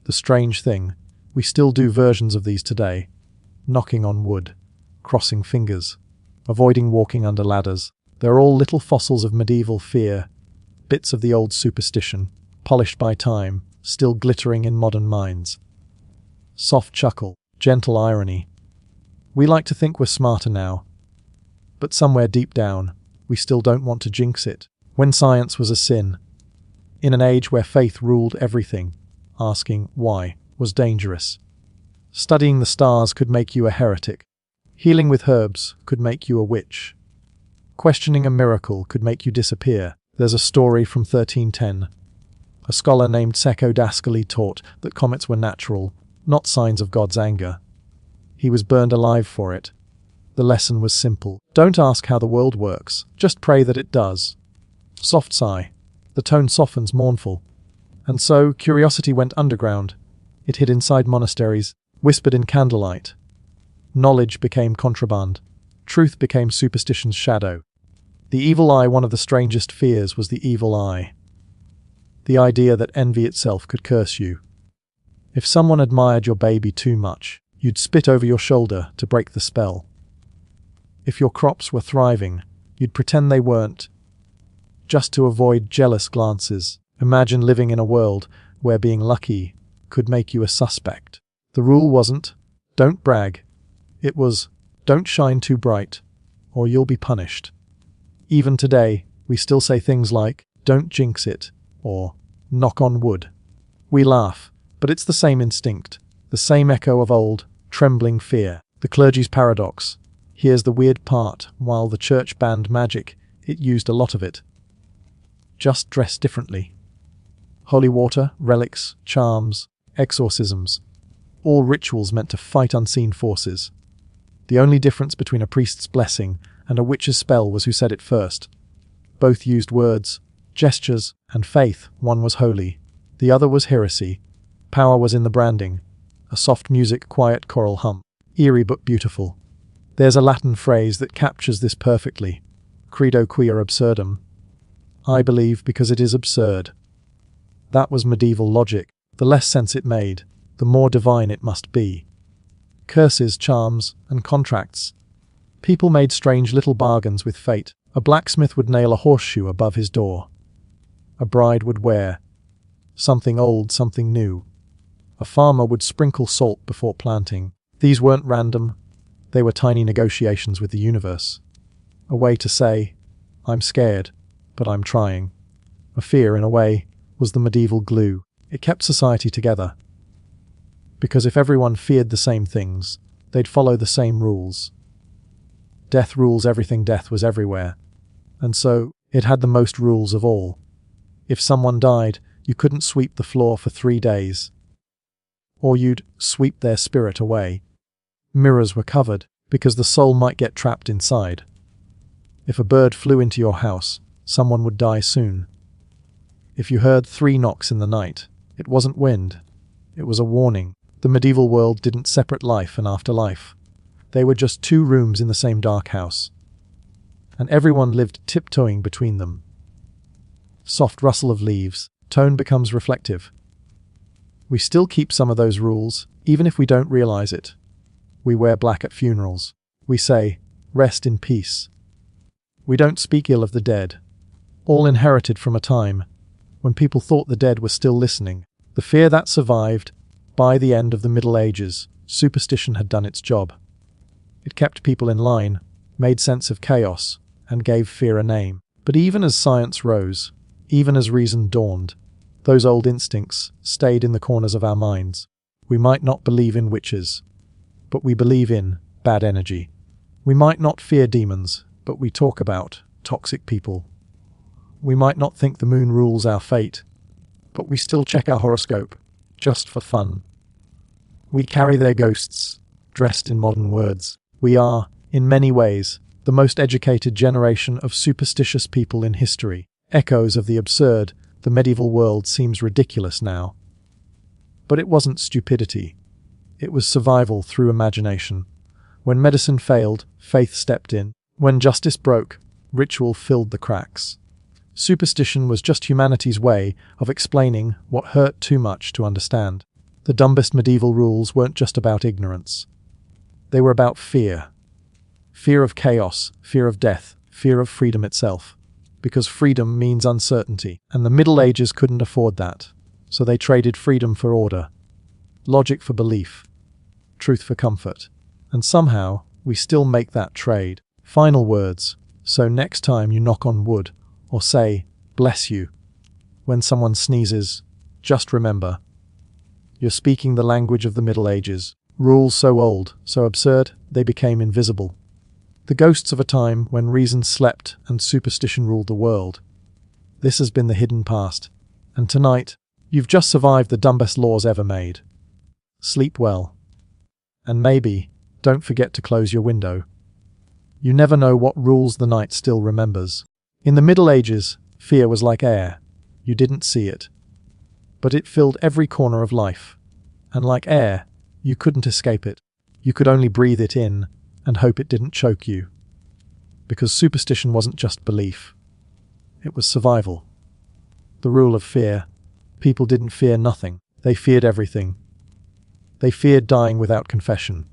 The strange thing, we still do versions of these today. Knocking on wood, crossing fingers, avoiding walking under ladders. They're all little fossils of medieval fear, bits of the old superstition, polished by time, still glittering in modern minds. Soft chuckle, gentle irony. We like to think we're smarter now, but somewhere deep down, we still don't want to jinx it. When science was a sin, in an age where faith ruled everything, asking why was dangerous. Studying the stars could make you a heretic. Healing with herbs could make you a witch. Questioning a miracle could make you disappear. There's a story from 1310. A scholar named Cecco d'Ascoli taught that comets were natural, not signs of God's anger. He was burned alive for it. The lesson was simple. Don't ask how the world works, just pray that it does. Soft sigh. The tone softens, mournful. And so curiosity went underground. It hid inside monasteries, whispered in candlelight. Knowledge became contraband. Truth became superstition's shadow. The evil eye, one of the strangest fears, was the evil eye. The idea that envy itself could curse you. If someone admired your baby too much, you'd spit over your shoulder to break the spell. If your crops were thriving, you'd pretend they weren't, just to avoid jealous glances. Imagine living in a world where being lucky could make you a suspect. The rule wasn't, don't brag. It was, don't shine too bright, or you'll be punished. Even today, we still say things like, don't jinx it, or knock on wood. We laugh, but it's the same instinct, the same echo of old, trembling fear. The clergy's paradox. Here's the weird part, while the church banned magic, it used a lot of it. Just dressed differently. Holy water, relics, charms, exorcisms. All rituals meant to fight unseen forces. The only difference between a priest's blessing and a witch's spell was who said it first. Both used words, gestures, and faith. One was holy, the other was heresy. Power was in the branding. A soft music, quiet choral hum. Eerie but beautiful. There's a Latin phrase that captures this perfectly. Credo quia absurdum. I believe because it is absurd. That was medieval logic. The less sense it made, the more divine it must be. Curses, charms, and contracts. People made strange little bargains with fate. A blacksmith would nail a horseshoe above his door. A bride would wear something old, something new. A farmer would sprinkle salt before planting. These weren't random. They were tiny negotiations with the universe. A way to say, I'm scared, but I'm trying. A fear, in a way, was the medieval glue. It kept society together. Because if everyone feared the same things, they'd follow the same rules. Death rules everything, death was everywhere. And so, it had the most rules of all. If someone died, you couldn't sweep the floor for 3 days. Or you'd sweep their spirit away. Mirrors were covered, because the soul might get trapped inside. If a bird flew into your house, someone would die soon. If you heard 3 knocks in the night, it wasn't wind. It was a warning. The medieval world didn't separate life and afterlife. They were just 2 rooms in the same dark house. And everyone lived tiptoeing between them. Soft rustle of leaves, tone becomes reflective. We still keep some of those rules, even if we don't realize it. We wear black at funerals. We say, rest in peace. We don't speak ill of the dead. all inherited from a time when people thought the dead were still listening. The fear that survived. By the end of the Middle Ages, superstition had done its job. It kept people in line, made sense of chaos, and gave fear a name. But even as science rose, even as reason dawned, those old instincts stayed in the corners of our minds. We might not believe in witches, but we believe in bad energy. We might not fear demons, but we talk about toxic people. We might not think the moon rules our fate, but we still check our horoscope, just for fun. We carry their ghosts, dressed in modern words. We are, in many ways, the most educated generation of superstitious people in history. Echoes of the absurd, the medieval world seems ridiculous now. But it wasn't stupidity. It was survival through imagination. When medicine failed, faith stepped in. When justice broke, ritual filled the cracks. Superstition was just humanity's way of explaining what hurt too much to understand. The dumbest medieval rules weren't just about ignorance. They were about fear. Fear of chaos, fear of death, fear of freedom itself. Because freedom means uncertainty, and the Middle Ages couldn't afford that. So they traded freedom for order, logic for belief, truth for comfort. And somehow, we still make that trade. Final words. So next time you knock on wood, or say, bless you, when someone sneezes, just remember, you're speaking the language of the Middle Ages. Rules so old, so absurd, they became invisible. The ghosts of a time when reason slept and superstition ruled the world. This has been the hidden past. And tonight, you've just survived the dumbest laws ever made. Sleep well. And maybe, don't forget to close your window. You never know what rules the night still remembers. In the Middle Ages, fear was like air. You didn't see it. But it filled every corner of life. And like air, you couldn't escape it. You could only breathe it in and hope it didn't choke you. Because superstition wasn't just belief. It was survival. The rule of fear. People didn't fear nothing. They feared everything. They feared dying without confession.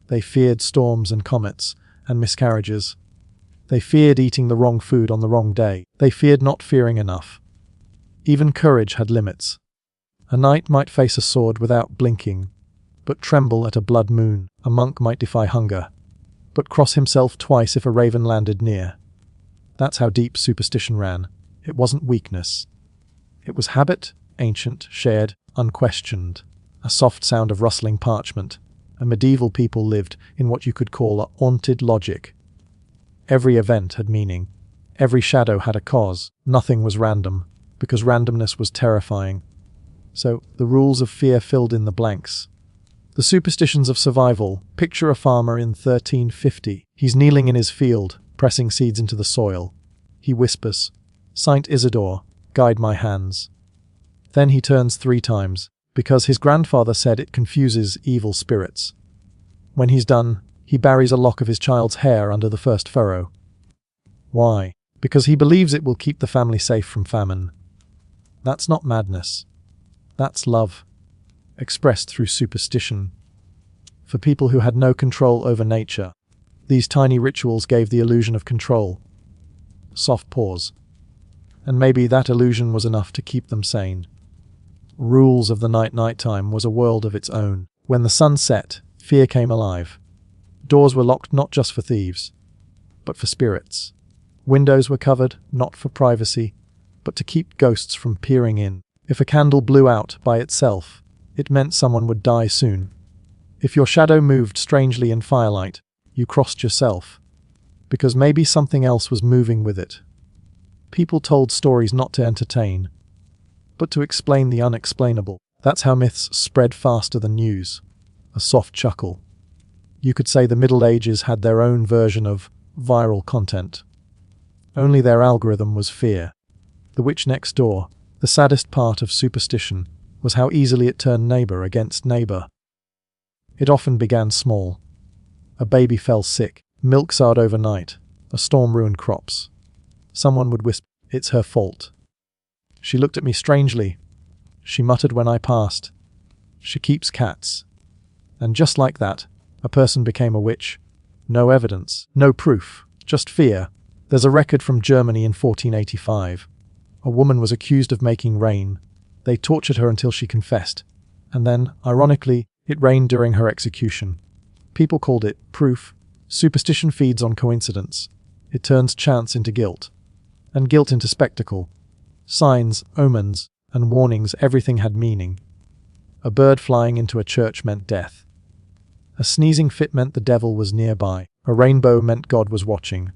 They feared storms and comets and miscarriages. They feared eating the wrong food on the wrong day. They feared not fearing enough. Even courage had limits. A knight might face a sword without blinking, but tremble at a blood moon. A monk might defy hunger, but cross himself twice if a raven landed near. That's how deep superstition ran. It wasn't weakness. It was habit, ancient, shared, unquestioned. A soft sound of rustling parchment. And medieval people lived in what you could call a haunted logic. Every event had meaning. Every shadow had a cause. Nothing was random, because randomness was terrifying. So, the rules of fear filled in the blanks. The superstitions of survival. Picture a farmer in 1350. He's kneeling in his field, pressing seeds into the soil. He whispers, "Saint Isidore, guide my hands." Then he turns 3 times, because his grandfather said it confuses evil spirits. When he's done, he buries a lock of his child's hair under the first furrow. Why? Because he believes it will keep the family safe from famine. That's not madness. That's love, expressed through superstition. For people who had no control over nature, these tiny rituals gave the illusion of control. Soft pause. And maybe that illusion was enough to keep them sane. Rules of the nighttime was a world of its own. When the sun set, fear came alive. Doors were locked not just for thieves, but for spirits. Windows were covered, not for privacy, but to keep ghosts from peering in. If a candle blew out by itself, it meant someone would die soon. If your shadow moved strangely in firelight, you crossed yourself, because maybe something else was moving with it. People told stories not to entertain, but to explain the unexplainable. That's how myths spread faster than news. A soft chuckle. You could say the Middle Ages had their own version of viral content. Only their algorithm was fear. The witch next door, the saddest part of superstition, was how easily it turned neighbor against neighbor. It often began small. A baby fell sick, milk soured overnight, a storm ruined crops. Someone would whisper, "It's her fault. She looked at me strangely. She muttered when I passed. She keeps cats." And just like that, a person became a witch. No evidence, no proof, just fear. There's a record from Germany in 1485. A woman was accused of making rain. They tortured her until she confessed. And then, ironically, it rained during her execution. People called it proof. Superstition feeds on coincidence. It turns chance into guilt. And guilt into spectacle. Signs, omens, and warnings, everything had meaning. A bird flying into a church meant death. A sneezing fit meant the devil was nearby. A rainbow meant God was watching.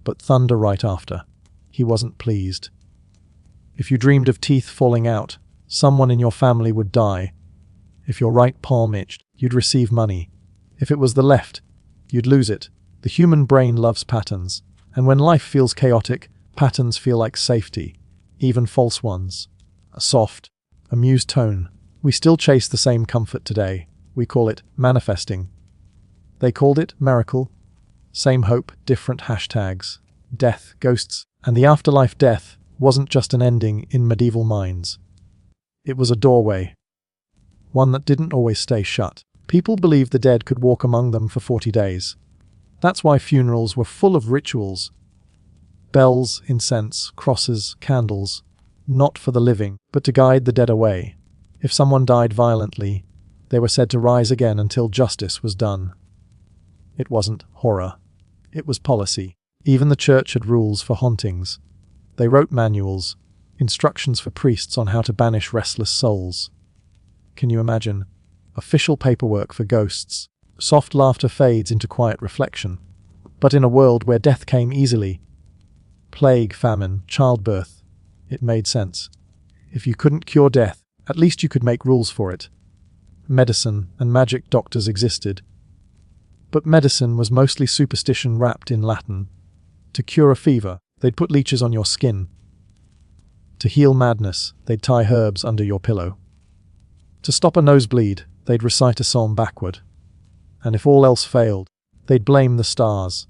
But thunder right after. He wasn't pleased. If you dreamed of teeth falling out, someone in your family would die. If your right palm itched, you'd receive money. If it was the left, you'd lose it. The human brain loves patterns. And when life feels chaotic, patterns feel like safety. Even false ones. A soft, amused tone. We still chase the same comfort today. We call it manifesting. They called it miracle. Same hope, different hashtags. Death, ghosts, and the afterlife. Death wasn't just an ending in medieval minds. It was a doorway. One that didn't always stay shut. People believed the dead could walk among them for 40 days. That's why funerals were full of rituals. Bells, incense, crosses, candles. Not for the living, but to guide the dead away. If someone died violently, they were said to rise again until justice was done. It wasn't horror. It was policy. Even the church had rules for hauntings. They wrote manuals, instructions for priests on how to banish restless souls. Can you imagine? Official paperwork for ghosts. Soft laughter fades into quiet reflection. But in a world where death came easily, plague, famine, childbirth, it made sense. If you couldn't cure death, at least you could make rules for it. Medicine and magic doctors existed. But medicine was mostly superstition wrapped in Latin. To cure a fever, they'd put leeches on your skin. To heal madness, they'd tie herbs under your pillow. To stop a nosebleed, they'd recite a psalm backward. And if all else failed, they'd blame the stars.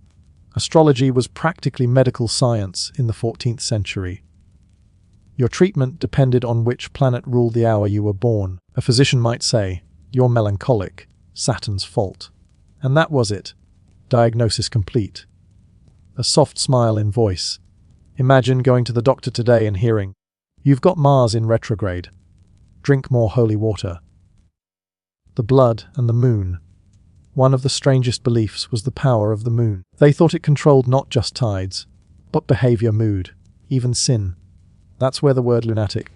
Astrology was practically medical science in the 14th century. Your treatment depended on which planet ruled the hour you were born. A physician might say, "You're melancholic, Saturn's fault." And that was it. Diagnosis complete. A soft smile in voice. Imagine going to the doctor today and hearing, "You've got Mars in retrograde. Drink more holy water." The blood and the moon. One of the strangest beliefs was the power of the moon. They thought it controlled not just tides, but behavior, mood, even sin. That's where the word lunatic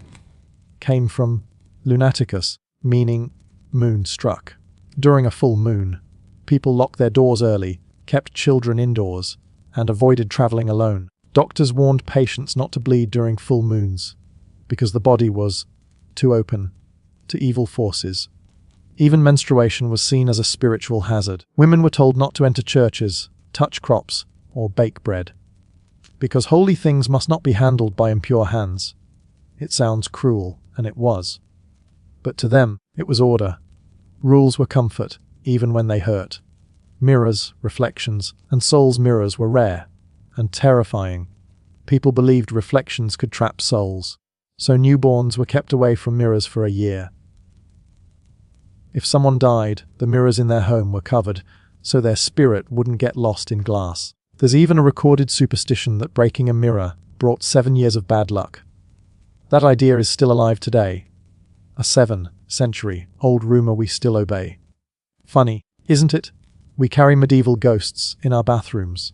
came from. Lunaticus, meaning moon struck. During a full moon, people locked their doors early, kept children indoors, and avoided traveling alone. Doctors warned patients not to bleed during full moons, because the body was too open to evil forces. Even menstruation was seen as a spiritual hazard. Women were told not to enter churches, touch crops, or bake bread, because holy things must not be handled by impure hands. It sounds cruel, and it was. But to them, it was order. Rules were comfort, even when they hurt. Mirrors, reflections, and souls' mirrors were rare and terrifying. People believed reflections could trap souls, so newborns were kept away from mirrors for a year. If someone died, the mirrors in their home were covered, so their spirit wouldn't get lost in glass. There's even a recorded superstition that breaking a mirror brought 7 years of bad luck. That idea is still alive today. A 7-century-old rumor we still obey. Funny, isn't it? We carry medieval ghosts in our bathrooms.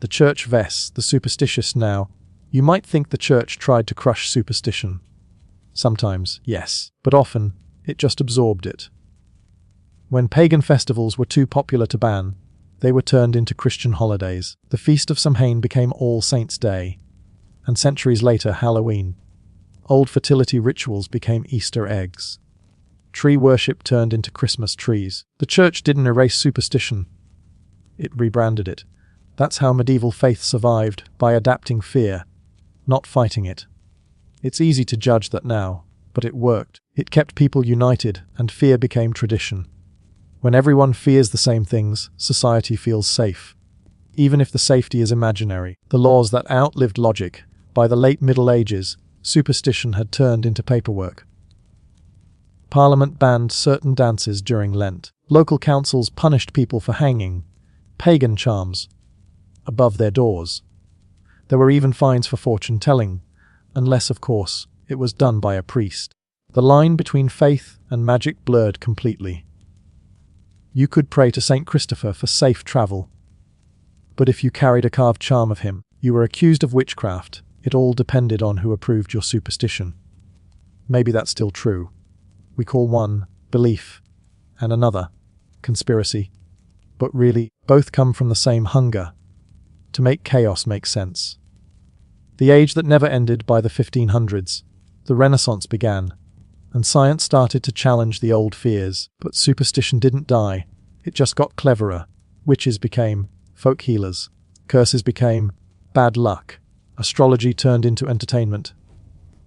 The church vests the superstitious now. You might think the church tried to crush superstition. Sometimes, yes, but often, it just absorbed it. When pagan festivals were too popular to ban, they were turned into Christian holidays. The Feast of Samhain became All Saints' Day, and centuries later, Halloween. Old fertility rituals became Easter eggs. Tree worship turned into Christmas trees. The church didn't erase superstition. It rebranded it. That's how medieval faith survived, by adapting fear, not fighting it. It's easy to judge that now, but it worked. It kept people united, and fear became tradition. When everyone fears the same things, society feels safe. Even if the safety is imaginary. The laws that outlived logic. By the late Middle Ages, superstition had turned into paperwork. Parliament banned certain dances during Lent. Local councils punished people for hanging pagan charms above their doors. There were even fines for fortune-telling, unless, of course, it was done by a priest. The line between faith and magic blurred completely. You could pray to Saint Christopher for safe travel, but if you carried a carved charm of him, you were accused of witchcraft. It all depended on who approved your superstition. Maybe that's still true. We call one belief and another conspiracy, but really, both come from the same hunger to make chaos make sense. The age that never ended. By the 1500s, the Renaissance began, and science started to challenge the old fears. But superstition didn't die, it just got cleverer. Witches became folk healers, curses became bad luck, astrology turned into entertainment.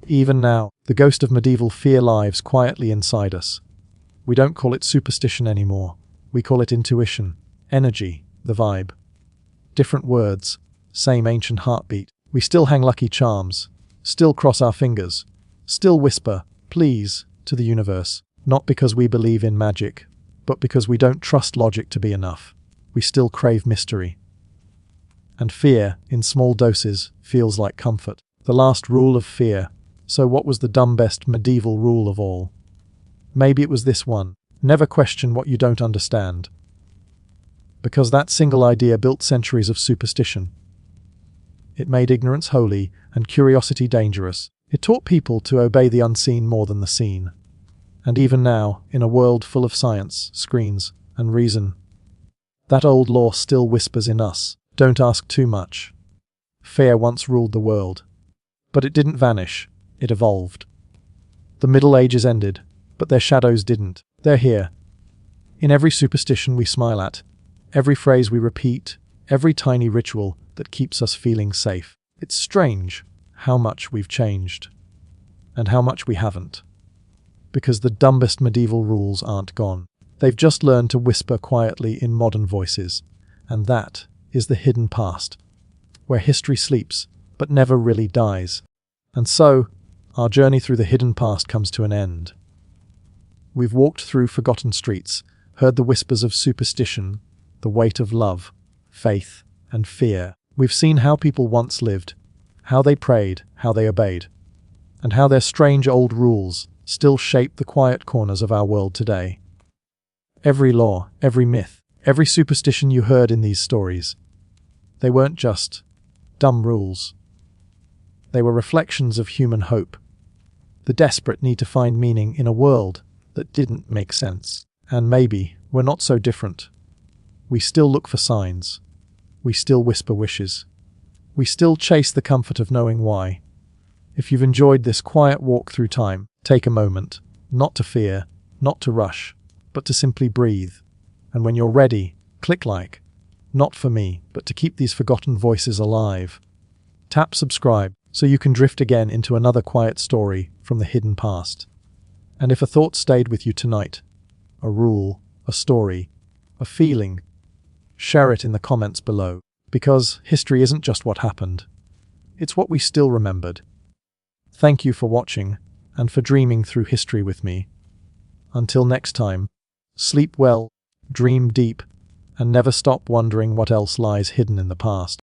Even now, the ghost of medieval fear lives quietly inside us. We don't call it superstition anymore, we call it intuition, energy, the vibe. Different words, same ancient heartbeat. We still hang lucky charms, still cross our fingers, still whisper, please, to the universe, not because we believe in magic, but because we don't trust logic to be enough. We still crave mystery. And fear, in small doses, feels like comfort. The last rule of fear. So what was the dumbest medieval rule of all? Maybe it was this one: never question what you don't understand. Because that single idea built centuries of superstition. It made ignorance holy and curiosity dangerous. It taught people to obey the unseen more than the seen. And even now, in a world full of science, screens, and reason, that old law still whispers in us: don't ask too much. Fear once ruled the world. But it didn't vanish, it evolved. The Middle Ages ended, but their shadows didn't. They're here. In every superstition we smile at, every phrase we repeat, every tiny ritual that keeps us feeling safe. It's strange how much we've changed, and how much we haven't. Because the dumbest medieval rules aren't gone. They've just learned to whisper quietly in modern voices. And that is the hidden past, where history sleeps, but never really dies. And so, our journey through the hidden past comes to an end. We've walked through forgotten streets, heard the whispers of superstition, the weight of love, faith, and fear. We've seen how people once lived, how they prayed, how they obeyed, and how their strange old rules still shape the quiet corners of our world today. Every law, every myth, every superstition you heard in these stories, they weren't just dumb rules. They were reflections of human hope, the desperate need to find meaning in a world that didn't make sense. And maybe we're not so different. We still look for signs. We still whisper wishes. We still chase the comfort of knowing why. If you've enjoyed this quiet walk through time, take a moment, not to fear, not to rush, but to simply breathe. And when you're ready, click like. Not for me, but to keep these forgotten voices alive. Tap subscribe so you can drift again into another quiet story from the hidden past. And if a thought stayed with you tonight, a rule, a story, a feeling, share it in the comments below. Because history isn't just what happened, it's what we still remembered. Thank you for watching and for dreaming through history with me. Until next time, sleep well, dream deep, and never stop wondering what else lies hidden in the past.